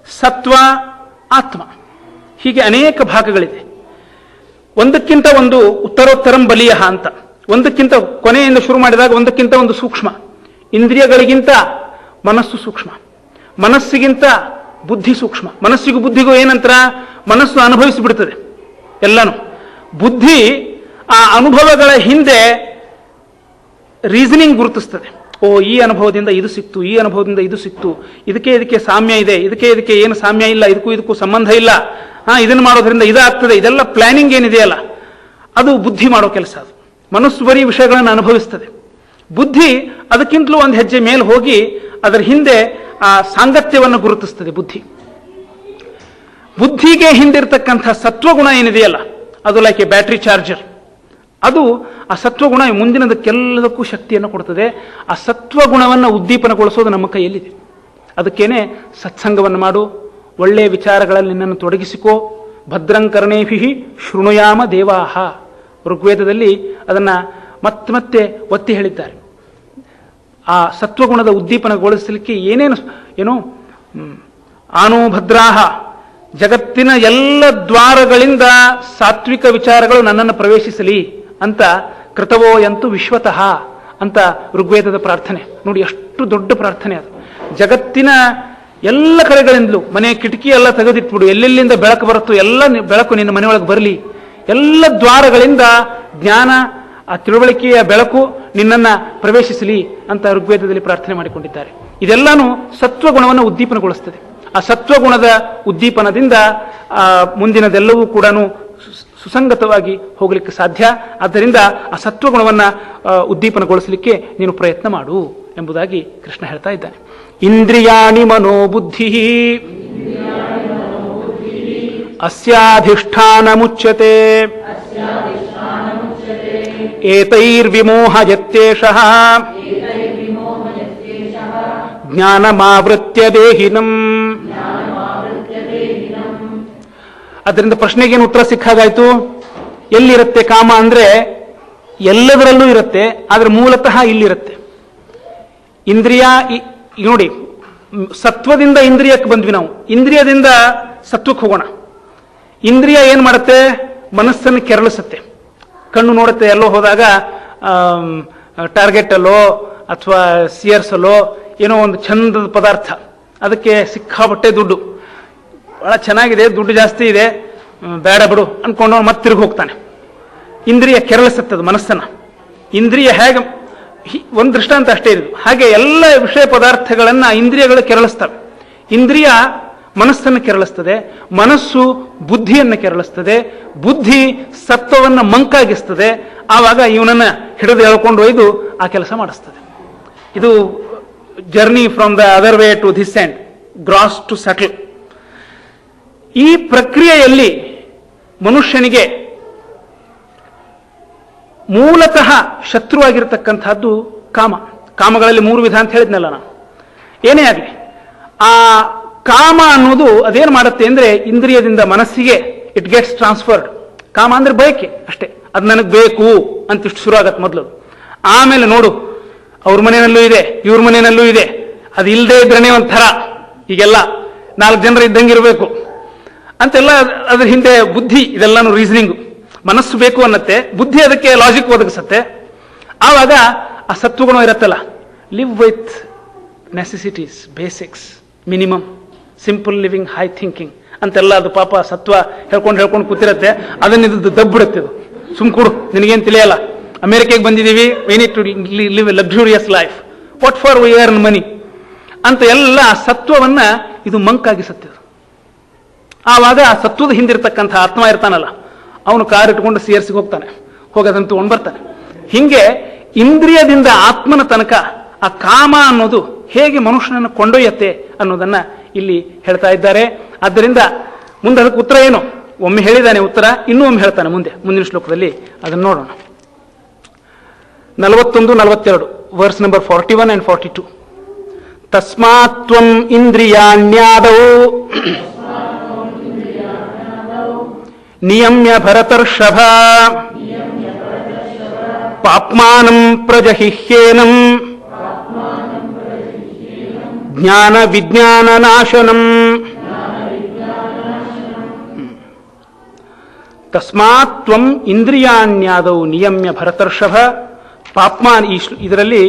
ಸತ್ವ, ಆತ್ಮ, ಹೀಗೆ ಅನೇಕ ಭಾಗಗಳಿದೆ. ಒಂದಕ್ಕಿಂತ ಒಂದು ಉತ್ತರೋತ್ತರಂ ಬಲೀಯ ಅಂತ. ಒಂದಕ್ಕಿಂತ ಕೊನೆಯಿಂದ ಶುರು ಮಾಡಿದಾಗ ಒಂದಕ್ಕಿಂತ ಒಂದು ಸೂಕ್ಷ್ಮ. ಇಂದ್ರಿಯಗಳಿಗಿಂತ ಮನಸ್ಸು ಸೂಕ್ಷ್ಮ, ಮನಸ್ಸಿಗಿಂತ ಬುದ್ಧಿ ಸೂಕ್ಷ್ಮ. ಮನಸ್ಸಿಗೂ ಬುದ್ಧಿಗೂ ಏನಂತರ, ಮನಸ್ಸು ಅನುಭವಿಸಿಬಿಡ್ತದೆ ಎಲ್ಲನೂ. ಬುದ್ಧಿ ಆ ಅನುಭವಗಳ ಹಿಂದೆ ರೀಸನಿಂಗ್ ಗುರುತಿಸ್ತದೆ. ಓ, ಈ ಅನುಭವದಿಂದ ಇದು ಸಿಕ್ತು, ಈ ಅನುಭವದಿಂದ ಇದು ಸಿಕ್ತು, ಇದಕ್ಕೆ ಸಾಮ್ಯ ಇದೆ, ಇದಕ್ಕೆ ಏನು ಸಾಮ್ಯ ಇಲ್ಲ, ಇದಕ್ಕೂ ಸಂಬಂಧ ಇಲ್ಲ, ಇದನ್ನು ಮಾಡೋದ್ರಿಂದ ಇದಾಗ್ತದೆ. ಇದೆಲ್ಲ ಪ್ಲಾನಿಂಗ್ ಏನಿದೆಯಲ್ಲ, ಅದು ಬುದ್ಧಿ ಮಾಡೋ ಕೆಲಸ. ಅದು ಮನಸ್ಸು ಬರೀ ವಿಷಯಗಳನ್ನು ಅನುಭವಿಸ್ತದೆ. ಬುದ್ಧಿ ಅದಕ್ಕಿಂತಲೂ ಒಂದು ಹೆಜ್ಜೆ ಮೇಲೆ ಹೋಗಿ ಅದರ ಹಿಂದೆ ಆ ಸಾಂಗತ್ಯವನ್ನು ಗುರುತಿಸ್ತದೆ. ಬುದ್ಧಿಗೆ ಹಿಂದಿರ್ತಕ್ಕಂಥ ಸತ್ವಗುಣ ಏನಿದೆಯಲ್ಲ, ಅದು ಲೈಕ್ ಎ ಬ್ಯಾಟ್ರಿ ಚಾರ್ಜರ್. ಅದು ಆ ಸತ್ವಗುಣ ಮುಂದಿನದಕ್ಕೆಲ್ಲದಕ್ಕೂ ಶಕ್ತಿಯನ್ನು ಕೊಡ್ತದೆ. ಆ ಸತ್ವಗುಣವನ್ನು ಉದ್ದೀಪನಗೊಳಿಸೋದು ನಮ್ಮ ಕೈಯಲ್ಲಿದೆ. ಅದಕ್ಕೇನೆ ಸತ್ಸಂಗವನ್ನು ಮಾಡು, ಒಳ್ಳೆಯ ವಿಚಾರಗಳಲ್ಲಿ ನಿನ್ನನ್ನು ತೊಡಗಿಸಿಕೋ. ಭದ್ರಂಕರ್ಣೇಭಿ ಶೃಣುಯಾಮ ದೇವಾಹ, ಋಗ್ವೇದದಲ್ಲಿ ಅದನ್ನು ಮತ್ತೆ ಒತ್ತಿ ಹೇಳಿದ್ದಾರೆ. ಆ ಸತ್ವಗುಣದ ಉದ್ದೀಪನಗೊಳಿಸಲಿಕ್ಕೆ ಏನು ಆನೋ ಭದ್ರಾಹ, ಜಗತ್ತಿನ ಎಲ್ಲ ದ್ವಾರಗಳಿಂದ ಸಾತ್ವಿಕ ವಿಚಾರಗಳು ನನ್ನನ್ನು ಪ್ರವೇಶಿಸಲಿ ಅಂತ ಕೃತವೋ ಎಂತು ವಿಶ್ವತಃ ಅಂತ ಋಗ್ವೇದದ ಪ್ರಾರ್ಥನೆ. ನೋಡಿ, ಎಷ್ಟು ದೊಡ್ಡ ಪ್ರಾರ್ಥನೆ ಅದು. ಜಗತ್ತಿನ ಎಲ್ಲ ಕಡೆಗಳಿಂದಲೂ ಮನೆ ಕಿಟಕಿ ಎಲ್ಲ ತೆಗೆದಿಟ್ಬಿಡು, ಎಲ್ಲೆಲ್ಲಿಂದ ಬೆಳಕು ಬರುತ್ತೋ ಎಲ್ಲ ಬೆಳಕು ನಿನ್ನ ಮನೆಯೊಳಗೆ ಬರಲಿ. ಎಲ್ಲ ದ್ವಾರಗಳಿಂದ ಜ್ಞಾನ, ಆ ತಿಳುವಳಿಕೆಯ ಬೆಳಕು ನಿನ್ನನ್ನು ಪ್ರವೇಶಿಸಲಿ ಅಂತ ಋಗ್ವೇದದಲ್ಲಿ ಪ್ರಾರ್ಥನೆ ಮಾಡಿಕೊಂಡಿದ್ದಾರೆ. ಇದೆಲ್ಲಾನು ಸತ್ವಗುಣವನ್ನು ಉದ್ದೀಪನಗೊಳಿಸ್ತದೆ. ಆ ಸತ್ವಗುಣದ ಉದ್ದೀಪನದಿಂದ ಮುಂದಿನದೆಲ್ಲವೂ ಕೂಡ ಸುಸಂಗತವಾಗಿ ಹೋಗಲಿಕ್ಕೆ ಸಾಧ್ಯ. ಆದ್ದರಿಂದ ಆ ಸತ್ವಗುಣವನ್ನು ಉದ್ದೀಪನಗೊಳಿಸಲಿಕ್ಕೆ ನೀನು ಪ್ರಯತ್ನ ಮಾಡು ಎಂಬುದಾಗಿ ಕೃಷ್ಣ ಹೇಳ್ತಾ ಇದ್ದಾನೆ. ಇಂದ್ರಿಯಾಣಿ ಮನೋಬುದ್ಧಿ ಅಸ್ಯಾಧಿಷ್ಠಾನ ಮುಚ್ಯತೆ ಏತೈರ್ವಿಮೋಹಯತ್ಯೇಷಃ ಜ್ಞಾನಮಾವೃತ್ಯ ದೇಹಿನಂ. ಅದರಿಂದ ಪ್ರಶ್ನೆಗೇನು ಉತ್ತರ ಸಿಕ್ಕಾಗಾಯ್ತು? ಎಲ್ಲಿರುತ್ತೆ ಕಾಮ ಅಂದ್ರೆ ಎಲ್ಲದರಲ್ಲೂ ಇರುತ್ತೆ, ಆದ್ರೆ ಮೂಲತಃ ಇಲ್ಲಿರುತ್ತೆ. ಇಂದ್ರಿಯ ನೋಡಿ, ಸತ್ವದಿಂದ ಇಂದ್ರಿಯಕ್ಕೆ ಬಂದ್ವಿ ನಾವು, ಇಂದ್ರಿಯದಿಂದ ಸತ್ವಕ್ಕೆ ಹೋಗೋಣ. ಇಂದ್ರಿಯ ಏನ್ ಮಾಡುತ್ತೆ? ಮನಸ್ಸನ್ನು ಕೆರಳಿಸುತ್ತೆ. ಕಣ್ಣು ನೋಡುತ್ತೆ, ಎಲ್ಲೋ ಹೋದಾಗ ಟಾರ್ಗೆಟ್ ಅಲ್ಲೋ ಅಥವಾ ಸಿಯರ್ಸ್ ಅಲ್ಲೋ ಏನೋ ಒಂದು ಚಂದದ ಪದಾರ್ಥ, ಅದಕ್ಕೆ ಸಿಕ್ಕಾಪಟ್ಟೆ ದುಡ್ಡು, ಬಹಳ ಚೆನ್ನಾಗಿದೆ, ದುಡ್ಡು ಜಾಸ್ತಿ ಇದೆ, ಬೇಡ ಬಿಡು ಅನ್ಕೊಂಡು ಮತ್ತೆ ತಿರುಗಿ ಹೋಗ್ತಾನೆ. ಇಂದ್ರಿಯ ಕೆರಳಿಸುತ್ತದೆ ಮನಸ್ಸನ್ನ. ಇಂದ್ರಿಯ ಹೇಗೆ, ಒಂದು ದೃಷ್ಟಾಂತ ಅಷ್ಟೇ ಇದು. ಹಾಗೆ ಎಲ್ಲ ವಿಷಯ ಪದಾರ್ಥಗಳನ್ನ ಇಂದ್ರಿಯಗಳು ಕೆರಳಿಸ್ತವೆ. ಇಂದ್ರಿಯ ಮನಸ್ಸನ್ನು ಕೆರಳಿಸ್ತದೆ, ಮನಸ್ಸು ಬುದ್ಧಿಯನ್ನು ಕೆರಳಿಸ್ತದೆ, ಬುದ್ಧಿ ಸತ್ವವನ್ನು ಮಂಕಾಗಿಸ್ತದೆ. ಆವಾಗ ಇವನನ್ನ ಹಿಡಿದು ಎಳ್ಕೊಂಡು ಒಯ್ದು ಆ ಕೆಲಸ ಮಾಡಿಸ್ತದೆ. ಇದು journey from the other way to this end, gross to subtle. ಈ ಪ್ರಕ್ರಿಯೆಯಲ್ಲಿ ಮನುಷ್ಯನಿಗೆ ಮೂಲತಃ ಶತ್ರುವಾಗಿರತಕ್ಕಂಥದ್ದು ಕಾಮ. ಕಾಮಗಳಲ್ಲಿ 3 ವಿಧ ಅಂತ ಹೇಳಿದ್ನಲ್ಲ ನಾನು. ಏನೇ ಆಗಲಿ, ಆ ಕಾಮ ಅನ್ನೋದು ಅದೇನು ಮಾಡುತ್ತೆ ಅಂದ್ರೆ ಇಂದ್ರಿಯದಿಂದ ಮನಸ್ಸಿಗೆ ಇಟ್ ಗೆಟ್ಸ್ ಟ್ರಾನ್ಸ್ಫರ್ಡ್. ಕಾಮ ಅಂದ್ರೆ ಬಯಕೆ ಅಷ್ಟೇ, ಅದು ನನಗೆ ಬೇಕು ಅಂತ ಇಷ್ಟು ಶುರು ಆಗತ್ತೆ ಮೊದಲು. ಆಮೇಲೆ ನೋಡು, ಅವ್ರ ಮನೆಯಲ್ಲೂ ಇದೆ, ಇವ್ರ ಮನೆಯಲ್ಲೂ ಇದೆ, ಅದು ಇಲ್ಲದೆ ಇದ್ರನೇ ಒಂಥರ, ಈಗೆಲ್ಲ 4 ಜನರು ಇದ್ದಂಗಿರಬೇಕು ಅಂತೆಲ್ಲ. ಅದ್ರ ಹಿಂದೆ ಬುದ್ಧಿ, ಇದೆಲ್ಲಾನು ರೀಸನಿಂಗು. ಮನಸ್ಸು ಬೇಕು ಅನ್ನತ್ತೆ, ಬುದ್ಧಿ ಅದಕ್ಕೆ ಲಾಜಿಕ್ ಒದಗಿಸತ್ತೆ. ಆವಾಗ ಆ ಸತ್ವಗುಣ ಇರತ್ತಲ್ಲ, live with necessities, basics, minimum, simple living, high thinking ಅಂತೆಲ್ಲ ಅದು ಪಾಪ ಸತ್ವ ಹೇಳ್ಕೊಂಡು ಕೂತಿರತ್ತೆ. ಅದನ್ನ ದಬ್ಬಿಡುತ್ತೆ. ಅದು ಸುಮ್ಕೂಡು, ನಿನಗೇನು ತಿಳಿಯಲ್ಲ, ಅಮೆರಿಕೆಗೆ ಬಂದಿದ್ದೀವಿ, we need to live a luxurious life, what for we earn money ಅಂತ ಎಲ್ಲ ಸತ್ವವನ್ನ ಇದು ಮಂಕಾಗಿಸುತ್ತೆ. ಆವಾಗ ಆ ಸತ್ವದ ಹಿಂದಿರ್ತಕ್ಕಂಥ ಆತ್ಮ ಇರ್ತಾನಲ್ಲ, ಅವನು ಕಾರ್ ಇಟ್ಕೊಂಡು ಸಿಯರ್ಸಿಗೆ ಹೋಗ್ತಾನೆ, ಹೋಗೋದಂತೂ ತಗೊಂಡು ಬರ್ತಾನೆ. ಹಿಂಗೆ ಇಂದ್ರಿಯದಿಂದ ಆತ್ಮನ ತನಕ ಆ ಕಾಮ ಅನ್ನೋದು ಹೇಗೆ ಮನುಷ್ಯನನ್ನು ಕೊಂಡೊಯ್ಯತ್ತೆ ಅನ್ನೋದನ್ನ ಇಲ್ಲಿ ಹೇಳ್ತಾ ಇದ್ದಾರೆ. ಆದ್ದರಿಂದ ಮುಂದೆ ಅದಕ್ಕೆ ಉತ್ತರ ಏನು? ಒಮ್ಮೆ ಹೇಳಿದ್ದಾನೆ ಉತ್ತರ, ಇನ್ನೂ ಒಮ್ಮೆ ಹೇಳ್ತಾನೆ ಮುಂದಿನ ಶ್ಲೋಕದಲ್ಲಿ, ಅದನ್ನು ನೋಡೋಣ. 41-42 ವರ್ಸ್ ನಂಬರ್ 41 and 42. ತಸ್ಮಾತ್ ತ್ವಂ ಇಂದ್ರಿಯಾಣ್ಯಾದೌ ನಿಯಮ್ಯ ಭರತರ್ಷಭ ಪಾಪ್ಮಾನಂ ಪ್ರಜಹಿಹ್ಯೇನಂ ಜ್ಞಾನ ವಿಜ್ಞಾನ ನಾಶನಂ. ತಸ್ಮಾತ್ ತ್ವಂ ಇಂದ್ರಿಯಾಣ್ಯಾದೌ ನಿಯಮ್ಯ ಭರತರ್ಷಭ ಪಾಪ್ಮಾನ್. ಇದರಲ್ಲಿ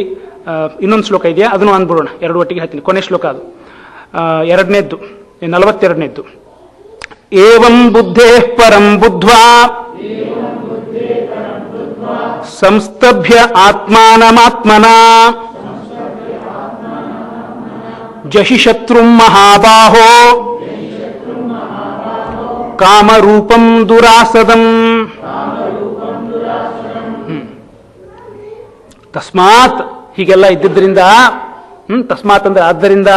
ಇನ್ನೊಂದು ಶ್ಲೋಕ ಇದೆಯಾ, ಅದನ್ನು ಅಂದ್ಬಿಡೋಣ, ಎರಡು ಒಟ್ಟಿಗೆ ಹೇಳ್ತೀನಿ. ಕೊನೆ ಶ್ಲೋಕ ಅದು, ಎರಡನೇದ್ದು, 42ನೇದ್ದು. ಏವಂ ಬುದ್ಧೇ ಪರಂ ಬುದ್ಧ್ವಾ ಸಂಸ್ತಭ್ಯ ಆತ್ಮಾನಮಾತ್ಮನಾ ಜಹಿ ಶತ್ರುಂ ಮಹಾಬಾಹೋ ಕಾಮರೂಪಂ ದುರಾಸದಂ. ತಸ್ಮಾತ್, ಹೀಗೆಲ್ಲ ಇದ್ದಿದ್ದರಿಂದ, ತಸ್ಮಾತ್ ಅಂದ್ರೆ ಆದ್ದರಿಂದ.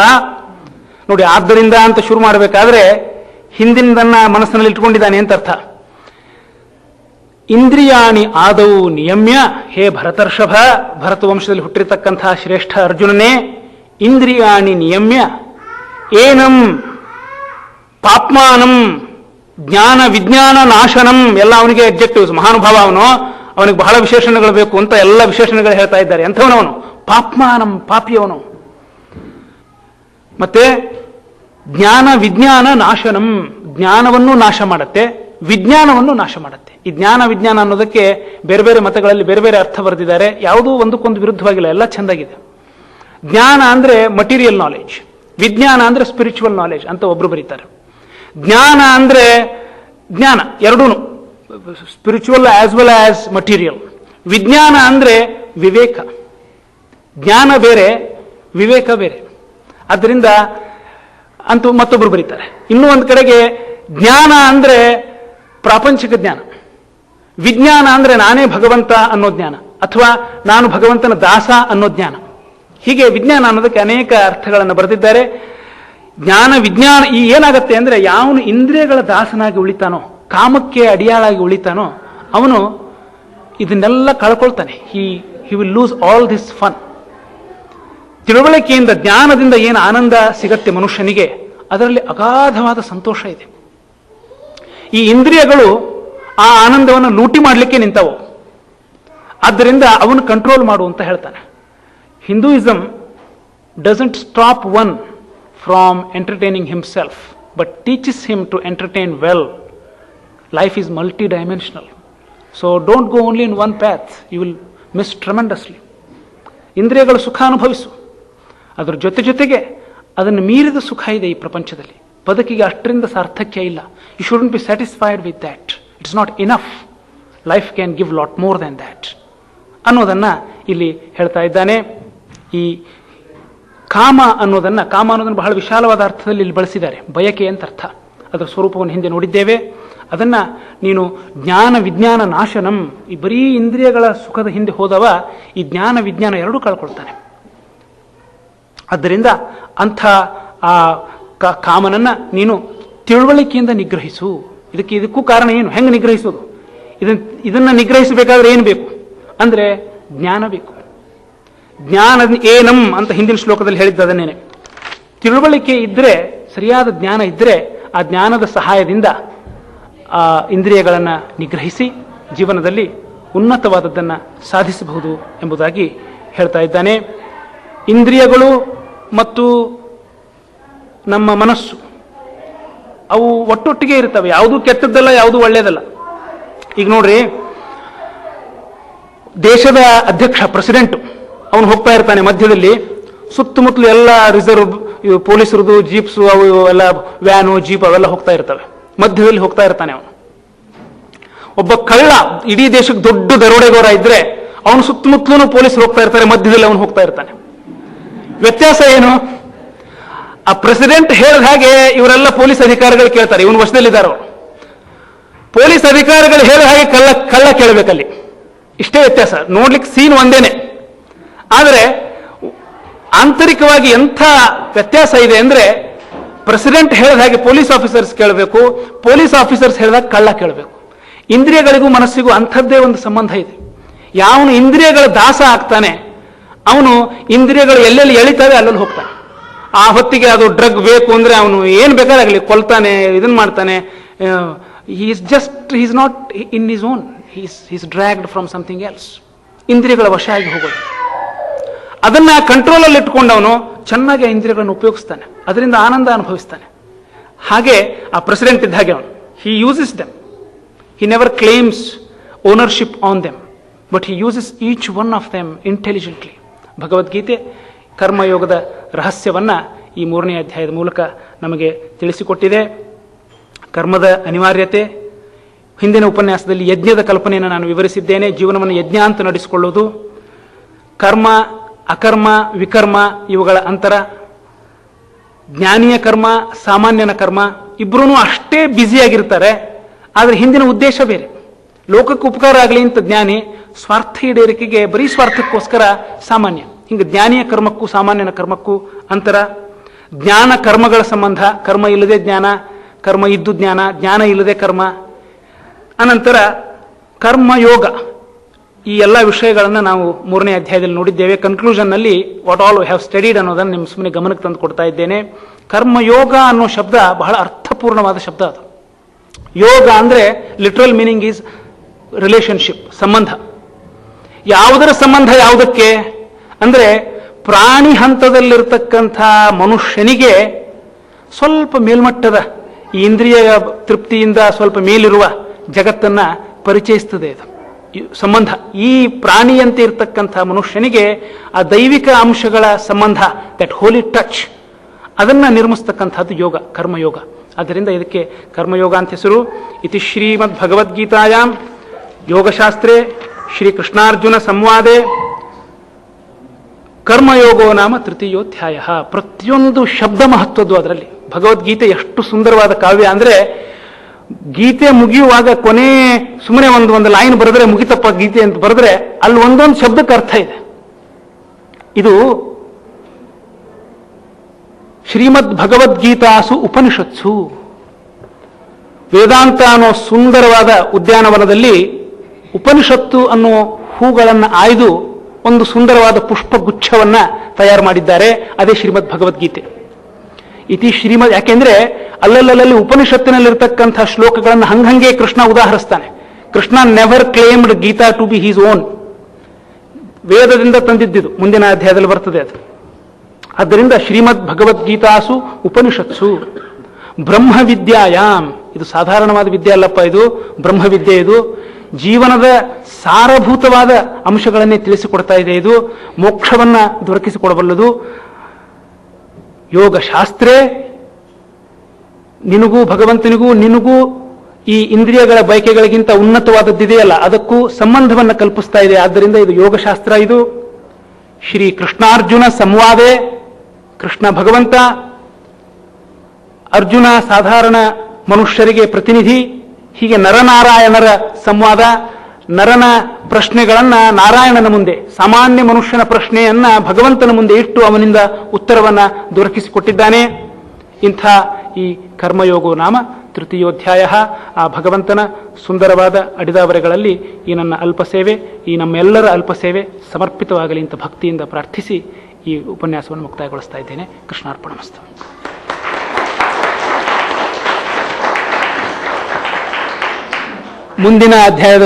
ನೋಡಿ, ಆದ್ದರಿಂದ ಅಂತ ಶುರು ಮಾಡಬೇಕಾದ್ರೆ ಹಿಂದಿನದನ್ನ ಮನಸ್ಸಿನಲ್ಲಿ ಇಟ್ಕೊಂಡಿದ್ದಾನೆ ಅಂತ ಅರ್ಥ. ಇಂದ್ರಿಯಾಣಿ ಆದವು ನಿಯಮ್ಯ, ಹೇ ಭರತರ್ಷಭ, ಭರತ ವಂಶದಲ್ಲಿ ಹುಟ್ಟಿರತಕ್ಕಂತಹ ಶ್ರೇಷ್ಠ ಅರ್ಜುನನೇ, ಇಂದ್ರಿಯಾಣಿ ನಿಯಮ್ಯ ಏನಂ ಪಾಪ್ಮಾನಂ ಜ್ಞಾನ ವಿಜ್ಞಾನ ನಾಶನಂ. ಎಲ್ಲ ಅವನಿಗೆ ಅಬ್ಜೆಕ್ಟಿವ್ಸ್. ಮಹಾನುಭಾವ ಅವನು, ಅವನಿಗೆ ಬಹಳ ವಿಶೇಷಣಗಳು ಬೇಕು ಅಂತ ಎಲ್ಲ ವಿಶೇಷಣಗಳು ಹೇಳ್ತಾ ಇದ್ದಾರೆ. ಎಂಥವನವನು? ಪಾಪ್ಮಾನಂ, ಪಾಪಿಯವನು. ಮತ್ತೆ ಜ್ಞಾನ ವಿಜ್ಞಾನ ನಾಶನಂ, ಜ್ಞಾನವನ್ನು ನಾಶ ಮಾಡುತ್ತೆ, ವಿಜ್ಞಾನವನ್ನು ನಾಶ ಮಾಡುತ್ತೆ. ಈ ಜ್ಞಾನ ವಿಜ್ಞಾನ ಅನ್ನೋದಕ್ಕೆ ಬೇರೆ ಬೇರೆ ಮತಗಳಲ್ಲಿ ಬೇರೆ ಬೇರೆ ಅರ್ಥ ಬರೆದಿದ್ದಾರೆ. ಯಾವುದೂ ಒಂದಕ್ಕೊಂದು ವಿರುದ್ಧವಾಗಿಲ್ಲ, ಎಲ್ಲ ಚೆಂದಾಗಿದೆ. ಜ್ಞಾನ ಅಂದ್ರೆ ಮಟೀರಿಯಲ್ ನಾಲೆಜ್, ವಿಜ್ಞಾನ ಅಂದ್ರೆ ಸ್ಪಿರಿಚುವಲ್ ನಾಲೆಜ್ ಅಂತ ಒಬ್ರು ಬರೀತಾರೆ. ಜ್ಞಾನ ಅಂದ್ರೆ ಜ್ಞಾನ ಎರಡೂ, spiritual as well as material. ವಿಜ್ಞಾನ ಅಂದ್ರೆ ವಿವೇಕ. ಜ್ಞಾನ ಬೇರೆ, ವಿವೇಕ ಬೇರೆ. ಆದ್ದರಿಂದ ಅಂತೂ ಮತ್ತೊಬ್ರು ಬರೀತಾರೆ. ಇನ್ನೂ ಒಂದು ಕಡೆಗೆ ಜ್ಞಾನ ಅಂದ್ರೆ ಪ್ರಾಪಂಚಿಕ ಜ್ಞಾನ, ವಿಜ್ಞಾನ ಅಂದ್ರೆ ನಾನೇ ಭಗವಂತ ಅನ್ನೋ ಜ್ಞಾನ, ಅಥವಾ ನಾನು ಭಗವಂತನ ದಾಸ ಅನ್ನೋ ಜ್ಞಾನ. ಹೀಗೆ ವಿಜ್ಞಾನ ಅನ್ನೋದಕ್ಕೆ ಅನೇಕ ಅರ್ಥಗಳನ್ನು ಬರೆದಿದ್ದಾರೆ. ಜ್ಞಾನ ವಿಜ್ಞಾನ ಈ ಏನಾಗತ್ತೆ ಅಂದ್ರೆ, ಯಾವನು ಇಂದ್ರಿಯಗಳ ದಾಸನಾಗಿ ಉಳಿತಾನೋ, ಕಾಮಕ್ಕೆ ಅಡಿಯಾಳಾಗಿ ಉಳಿತಾನೋ, ಅವನು ಇದನ್ನೆಲ್ಲ ಕಳ್ಕೊಳ್ತಾನೆ. He will lose all this fun. ತಿಳುವಳಿಕೆಯಿಂದ, ಜ್ಞಾನದಿಂದ ಏನು ಆನಂದ ಸಿಗತ್ತೆ ಮನುಷ್ಯನಿಗೆ, ಅದರಲ್ಲಿ ಅಗಾಧವಾದ ಸಂತೋಷ ಇದೆ. ಈ ಇಂದ್ರಿಯಗಳು ಆ ಆನಂದವನ್ನು ಲೂಟಿ ಮಾಡಲಿಕ್ಕೆ ನಿಂತವು. ಆದ್ದರಿಂದ ಅವನು ಕಂಟ್ರೋಲ್ ಮಾಡು ಅಂತ ಹೇಳ್ತಾನೆ. Hinduism doesn't stop one from entertaining himself, but teaches him to entertain well. Life is multi dimensional. So don't go only in one path, you will miss tremendously. ಇಂದ್ರಿಯಗಳು ಸುಖ ಅನುಭವಿಸು, ಅದರ ಜೊತೆಗೆ ಅದನ್ನು ಮೀರಿದ ಸುಖ ಇದೆ ಈ ಪ್ರಪಂಚದಲ್ಲಿ. ಬದುಕಿಗೆ ಅಷ್ಟರಿಂದ ಸಾರ್ಥಕ್ಯ ಇಲ್ಲ. You shouldn't be satisfied with that. It's not enough. Life can give lot more than that ಅನ್ನೋದನ್ನ ಇಲ್ಲಿ ಹೇಳ್ತಾ ಇದ್ದಾನೆ. ಈ ಕಾಮ ಅನ್ನೋದನ್ನು ಬಹಳ ವಿಶಾಲವಾದ ಅರ್ಥದಲ್ಲಿ ಇಲ್ಲಿ ಬಳಸಿದ್ದಾರೆ. ಬಯಕೆ ಅಂತ ಅರ್ಥ. ಅದರ ಸ್ವರೂಪವನ್ನು ಹಿಂದೆ ನೋಡಿದ್ದೇವೆ. ಅದನ್ನ ನೀನು ಜ್ಞಾನ ವಿಜ್ಞಾನ ನಾಶನಂ, ಈ ಬರೀ ಇಂದ್ರಿಯಗಳ ಸುಖದ ಹಿಂದೆ ಹೋದವ ಈ ಜ್ಞಾನ ವಿಜ್ಞಾನ ಎರಡೂ ಕಳ್ಕೊಳ್ತಾನೆ. ಆದ್ದರಿಂದ ಅಂಥ ಆ ಕಾಮನನ್ನ ನೀನು ತಿಳುವಳಿಕೆಯಿಂದ ನಿಗ್ರಹಿಸು. ಇದಕ್ಕೂ ಕಾರಣ ಏನು? ಹೆಂಗೆ ನಿಗ್ರಹಿಸೋದು? ಇದನ್ನ ನಿಗ್ರಹಿಸಬೇಕಾದ್ರೆ ಏನು ಬೇಕು ಅಂದ್ರೆ ಜ್ಞಾನ ಬೇಕು. ಜ್ಞಾನ ಏನಂ ಅಂತ ಹಿಂದಿನ ಶ್ಲೋಕದಲ್ಲಿ ಹೇಳಿದ್ದದನ್ನೇನೆ. ತಿಳುವಳಿಕೆ ಇದ್ರೆ, ಸರಿಯಾದ ಜ್ಞಾನ ಇದ್ರೆ, ಆ ಜ್ಞಾನದ ಸಹಾಯದಿಂದ ಆ ಇಂದ್ರಿಯಗಳನ್ನು ನಿಗ್ರಹಿಸಿ ಜೀವನದಲ್ಲಿ ಉನ್ನತವಾದದ್ದನ್ನು ಸಾಧಿಸಬಹುದು ಎಂಬುದಾಗಿ ಹೇಳ್ತಾ ಇದ್ದಾನೆ. ಇಂದ್ರಿಯಗಳು ಮತ್ತು ನಮ್ಮ ಮನಸ್ಸು ಅವು ಒಟ್ಟೊಟ್ಟಿಗೆ ಇರ್ತವೆ. ಯಾವುದೂ ಕೆಟ್ಟದ್ದಲ್ಲ, ಯಾವುದೂ ಒಳ್ಳೆಯದಲ್ಲ. ಈಗ ನೋಡ್ರಿ, ದೇಶದ ಅಧ್ಯಕ್ಷ ಪ್ರೆಸಿಡೆಂಟ್ ಅವನು ಹೋಗ್ತಾ ಇರ್ತಾನೆ, ಮಧ್ಯದಲ್ಲಿ ಸುತ್ತಮುತ್ತಲು ಎಲ್ಲ ರಿಸರ್ವ್ ಪೊಲೀಸರದು ಜೀಪ್ಸು, ಅವು ಎಲ್ಲ ವ್ಯಾನು ಜೀಪ್ ಅವೆಲ್ಲ ಹೋಗ್ತಾ ಇರ್ತವೆ. ಮಧ್ಯದಲ್ಲಿ ಹೋಗ್ತಾ ಇರ್ತಾನೆ ಅವನು. ಒಬ್ಬ ಕಳ್ಳ ಇಡೀ ದೇಶಕ್ಕೆ ದೊಡ್ಡ ದರೋಡೆಗೋರ ಇದ್ರೆ ಅವನು ಸುತ್ತಮುತ್ತಲೂ ಪೊಲೀಸರು ಹೋಗ್ತಾ ಇರ್ತಾರೆ, ಮಧ್ಯದಲ್ಲಿ ಅವನು ಹೋಗ್ತಾ ಇರ್ತಾನೆ. ವ್ಯತ್ಯಾಸ ಏನು? ಆ ಪ್ರೆಸಿಡೆಂಟ್ ಹೇಳಿದ ಹಾಗೆ ಇವರೆಲ್ಲ ಪೊಲೀಸ್ ಅಧಿಕಾರಿಗಳು ಕೇಳ್ತಾರೆ, ಇವನು ವಶದಲ್ಲಿದ್ದಾರೆ ಅವರು. ಪೊಲೀಸ್ ಅಧಿಕಾರಿಗಳು ಹೇಳಿದ ಹಾಗೆ ಕಳ್ಳ ಕೇಳಬೇಕಲ್ಲಿ. ಇಷ್ಟೇ ವ್ಯತ್ಯಾಸ. ನೋಡ್ಲಿಕ್ಕೆ ಸೀನ್ ಒಂದೇನೆ, ಆದರೆ ಆಂತರಿಕವಾಗಿ ಎಂಥ ವ್ಯತ್ಯಾಸ ಇದೆ ಅಂದ್ರೆ, ಪ್ರೆಸಿಡೆಂಟ್ ಹೇಳಿದ ಹಾಗೆ ಪೊಲೀಸ್ ಆಫೀಸರ್ಸ್ ಕೇಳಬೇಕು, ಪೊಲೀಸ್ ಆಫೀಸರ್ಸ್ ಹೇಳಿದಾಗ ಕಳ್ಳ ಕೇಳಬೇಕು. ಇಂದ್ರಿಯಗಳಿಗೂ ಮನಸ್ಸಿಗೂ ಅಂಥದ್ದೇ ಒಂದು ಸಂಬಂಧ ಇದೆ. ಯಾವನು ಇಂದ್ರಿಯಗಳ ದಾಸ ಆಗ್ತಾನೆ, ಅವನು ಇಂದ್ರಿಯಗಳು ಎಲ್ಲೆಲ್ಲಿ ಎಳಿತಾವೆ ಅಲ್ಲಲ್ಲಿ ಹೋಗ್ತಾನೆ. ಆ ಹೊತ್ತಿಗೆ ಅದು ಡ್ರಗ್ ಬೇಕು ಅಂದ್ರೆ ಅವನು ಏನು ಬೇಕಾದಾಗಲಿ ಕೊಲ್ತಾನೆ, ಇದನ್ನ ಮಾಡ್ತಾನೆ. Is not in his own, is dragged from something else. ಇಂದ್ರಿಯಗಳ ವಶ ಆಗಿ ಹೋಗೋದು. ಅದನ್ನ ಕಂಟ್ರೋಲಲ್ಲಿ ಇಟ್ಕೊಂಡವನು ಚೆನ್ನಾಗಿ ಇಂದ್ರಿಯಗಳನ್ನು ಉಪಯೋಗಿಸ್ತಾನೆ, ಅದರಿಂದ ಆನಂದ ಅನುಭವಿಸ್ತಾನೆ. ಹಾಗೆ ಆ ಪ್ರೆಸಿಡೆಂಟ್ ಇದ್ದ ಹಾಗೆ ಅವನು ಹಿ uses them. He never claims ownership on them, but he uses each one of them intelligently. Bhagavad Gita ಕರ್ಮಯೋಗದ ರಹಸ್ಯವನ್ನು ಈ 3ನೇ ಅಧ್ಯಾಯದ ಮೂಲಕ ನಮಗೆ ತಿಳಿಸಿಕೊಟ್ಟಿದೆ. ಕರ್ಮದ ಅನಿವಾರ್ಯತೆ, ಹಿಂದಿನ ಉಪನ್ಯಾಸದಲ್ಲಿ ಯಜ್ಞದ ಕಲ್ಪನೆಯನ್ನು ನಾನು ವಿವರಿಸಿದ್ದೇನೆ. ಜೀವನವನ್ನು ಯಜ್ಞ ಅಂತ ನಡೆಸಿಕೊಳ್ಳುವುದು, ಕರ್ಮ, ಅಕರ್ಮ, ವಿಕರ್ಮ ಇವುಗಳ ಅಂತರ, ಜ್ಞಾನಿಯ ಕರ್ಮ, ಸಾಮಾನ್ಯನ ಕರ್ಮ, ಇಬ್ಬರೂ ಅಷ್ಟೇ ಬ್ಯುಸಿಯಾಗಿರ್ತಾರೆ. ಆದರೆ ಹಿಂದಿನ ಉದ್ದೇಶ ಬೇರೆ. ಲೋಕಕ್ಕೆ ಉಪಕಾರ ಆಗಲಿ ಅಂತ ಜ್ಞಾನಿ, ಸ್ವಾರ್ಥ ಈಡೇರಿಕೆಗೆ ಬರೀ ಸ್ವಾರ್ಥಕ್ಕೋಸ್ಕರ ಸಾಮಾನ್ಯ. ಹಿಂಗೆ ಜ್ಞಾನಿಯ ಕರ್ಮಕ್ಕೂ ಸಾಮಾನ್ಯನ ಕರ್ಮಕ್ಕೂ ಅಂತರ, ಜ್ಞಾನ ಕರ್ಮಗಳ ಸಂಬಂಧ, ಕರ್ಮ ಇಲ್ಲದೆ ಜ್ಞಾನ, ಕರ್ಮ ಇದ್ದು ಜ್ಞಾನ, ಜ್ಞಾನ ಇಲ್ಲದೆ ಕರ್ಮ. ಅನಂತರ ಕರ್ಮಯೋಗ. ಈ ಎಲ್ಲ ವಿಷಯಗಳನ್ನು ನಾವು 3ನೇ ಅಧ್ಯಾಯದಲ್ಲಿ ನೋಡಿದ್ದೇವೆ. ಕನ್ಕ್ಲೂಷನ್ನಲ್ಲಿ what all we have studied ಅನ್ನೋದನ್ನು ನಿಮ್ಮ ಸುಮ್ಮನೆ ಗಮನಕ್ಕೆ ತಂದು ಕೊಡ್ತಾ ಇದ್ದೇನೆ. ಕರ್ಮಯೋಗ ಅನ್ನೋ ಶಬ್ದ ಬಹಳ ಅರ್ಥಪೂರ್ಣವಾದ ಶಬ್ದ. ಅದು ಯೋಗ ಅಂದರೆ ಲಿಟ್ರಲ್ ಮೀನಿಂಗ್ ಈಸ್ ರಿಲೇಶನ್ಶಿಪ್, ಸಂಬಂಧ. ಯಾವುದರ ಸಂಬಂಧ ಯಾವುದಕ್ಕೆ ಅಂದರೆ, ಪ್ರಾಣಿ ಹಂತದಲ್ಲಿರ್ತಕ್ಕಂಥ ಮನುಷ್ಯನಿಗೆ ಸ್ವಲ್ಪ ಮೇಲ್ಮಟ್ಟದ ಈ ಇಂದ್ರಿಯ ತೃಪ್ತಿಯಿಂದ ಸ್ವಲ್ಪ ಮೇಲಿರುವ ಜಗತ್ತನ್ನ ಪರಿಚಯಿಸ್ತದೆ ಇದು ಸಂಬಂಧ. ಈ ಪ್ರಾಣಿಯಂತೆ ಇರ್ತಕ್ಕಂಥ ಮನುಷ್ಯನಿಗೆ ಆ ದೈವಿಕ ಅಂಶಗಳ ಸಂಬಂಧ, ದಟ್ ಹೋಲಿ ಟಚ್, ಅದನ್ನ ನಿರ್ಮಿಸ್ತಕ್ಕಂಥದ್ದು ಯೋಗ, ಕರ್ಮಯೋಗ. ಆದ್ದರಿಂದ ಇದಕ್ಕೆ ಕರ್ಮಯೋಗ ಅಂತ ಹೆಸರು. ಇತಿ ಶ್ರೀಮದ್ ಭಗವದ್ಗೀತಾಯಾಂ ಯೋಗಶಾಸ್ತ್ರೇ ಶ್ರೀಕೃಷ್ಣಾರ್ಜುನ ಸಂವಾದೆ ಕರ್ಮಯೋಗೋ ನಾಮ ತೃತೀಯೋಧ್ಯಾಯ. ಪ್ರತಿಯೊಂದು ಶಬ್ದ ಮಹತ್ವದ್ದು ಅದರಲ್ಲಿ. ಭಗವದ್ಗೀತೆ ಎಷ್ಟು ಸುಂದರವಾದ ಕಾವ್ಯ ಅಂದ್ರೆ, ಗೀತೆ ಮುಗಿಯುವಾಗ ಕೊನೆ ಸುಮ್ಮನೆ ಒಂದು ಲೈನ್ ಬರೆದ್ರೆ ಮುಗಿತಪ್ಪ ಗೀತೆ ಅಂತ ಬರೆದ್ರೆ ಅಲ್ಲಿ ಒಂದೊಂದು ಶಬ್ದಕ್ಕೆ ಅರ್ಥ ಇದೆ. ಇದು ಶ್ರೀಮದ್ ಭಗವದ್ಗೀತಾಸು ಉಪನಿಷತ್ಸು. ವೇದಾಂತ ಅನ್ನೋ ಸುಂದರವಾದ ಉದ್ಯಾನವನದಲ್ಲಿ ಉಪನಿಷತ್ತು ಅನ್ನೋ ಹೂಗಳನ್ನು ಆಯ್ದು ಒಂದು ಸುಂದರವಾದ ಪುಷ್ಪಗುಚ್ಛವನ್ನ ತಯಾರು ಮಾಡಿದ್ದಾರೆ. ಅದೇ ಶ್ರೀಮದ್ ಭಗವದ್ಗೀತೆ. ಇತಿ ಶ್ರೀಮದ್, ಯಾಕೆಂದ್ರೆ ಅಲ್ಲಲ್ಲಿ ಉಪನಿಷತ್ತಿನಲ್ಲಿರ್ತಕ್ಕಂಥ ಶ್ಲೋಕಗಳನ್ನು ಹಂಗೆ ಕೃಷ್ಣ ಉದಾಹರಿಸ್ತಾನೆ. Krishna never claimed Gita to be his own. ವೇದದಿಂದ ತಂದಿದ್ದಿದ್ದು, ಮುಂದಿನ ಅಧ್ಯಾಯದಲ್ಲಿ ಬರ್ತದೆ ಅದು. ಆದ್ದರಿಂದ ಶ್ರೀಮದ್ ಭಗವದ್ಗೀತಾಸು ಉಪನಿಷತ್ಸು. ಬ್ರಹ್ಮವಿದ್ಯಾಯಾಮ್, ಇದು ಸಾಧಾರಣವಾದ ವಿದ್ಯೆ ಅಲ್ಲಪ್ಪ, ಇದು ಬ್ರಹ್ಮವಿದ್ಯೆ. ಇದು ಜೀವನದ ಸಾರಭೂತವಾದ ಅಂಶಗಳನ್ನೇ ತಿಳಿಸಿಕೊಡ್ತಾ ಇದೆ. ಇದು ಮೋಕ್ಷವನ್ನ ದೊರಕಿಸಿಕೊಡಬಲ್ಲದು. ಯೋಗಶಾಸ್ತ್ರೇ, ನಿನಗೂ ಭಗವಂತನಿಗೂ ನಿನಗೂ ಈ ಇಂದ್ರಿಯಗಳ ಬಯಕೆಗಳಿಗಿಂತ ಉನ್ನತವಾದದ್ದಿದೆಯಲ್ಲ, ಅದಕ್ಕೂ ಸಂಬಂಧವನ್ನು ಕಲ್ಪಿಸ್ತಾ ಇದೆ. ಆದ್ದರಿಂದ ಇದು ಯೋಗಶಾಸ್ತ್ರ. ಇದು ಶ್ರೀ ಕೃಷ್ಣಾರ್ಜುನ ಸಂವಾದೆ. ಕೃಷ್ಣ ಭಗವಂತ, ಅರ್ಜುನ ಸಾಧಾರಣ ಮನುಷ್ಯರಿಗೆ ಪ್ರತಿನಿಧಿ. ಹೀಗೆ ನರನಾರಾಯಣರ ಸಂವಾದ. ನರನ ಪ್ರಶ್ನೆಗಳನ್ನ ನಾರಾಯಣನ ಮುಂದೆ, ಸಾಮಾನ್ಯ ಮನುಷ್ಯನ ಪ್ರಶ್ನೆಯನ್ನ ಭಗವಂತನ ಮುಂದೆ ಇಟ್ಟು ಅವನಿಂದ ಉತ್ತರವನ್ನ ದೊರಕಿಸಿಕೊಟ್ಟಿದ್ದಾನೆ. ಇಂಥ ಈ ಕರ್ಮಯೋಗೋ ನಾಮ ತೃತೀಯೋಧ್ಯಾಯ. ಆ ಭಗವಂತನ ಸುಂದರವಾದ ಅಡಿದಾವರೆಗಳಲ್ಲಿ ಈ ನನ್ನ ಅಲ್ಪ ಸೇವೆ, ಈ ನಮ್ಮೆಲ್ಲರ ಅಲ್ಪ ಸೇವೆ ಸಮರ್ಪಿತವಾಗಲಿ ಅಂತ ಭಕ್ತಿಯಿಂದ ಪ್ರಾರ್ಥಿಸಿ ಈ ಉಪನ್ಯಾಸವನ್ನು ಮುಕ್ತಾಯಗೊಳಿಸ್ತಾ ಇದ್ದೇನೆ. ಕೃಷ್ಣಾರ್ಪಣಮಸ್ತು. ಮುಂದಿನ ಅಧ್ಯಾಯದ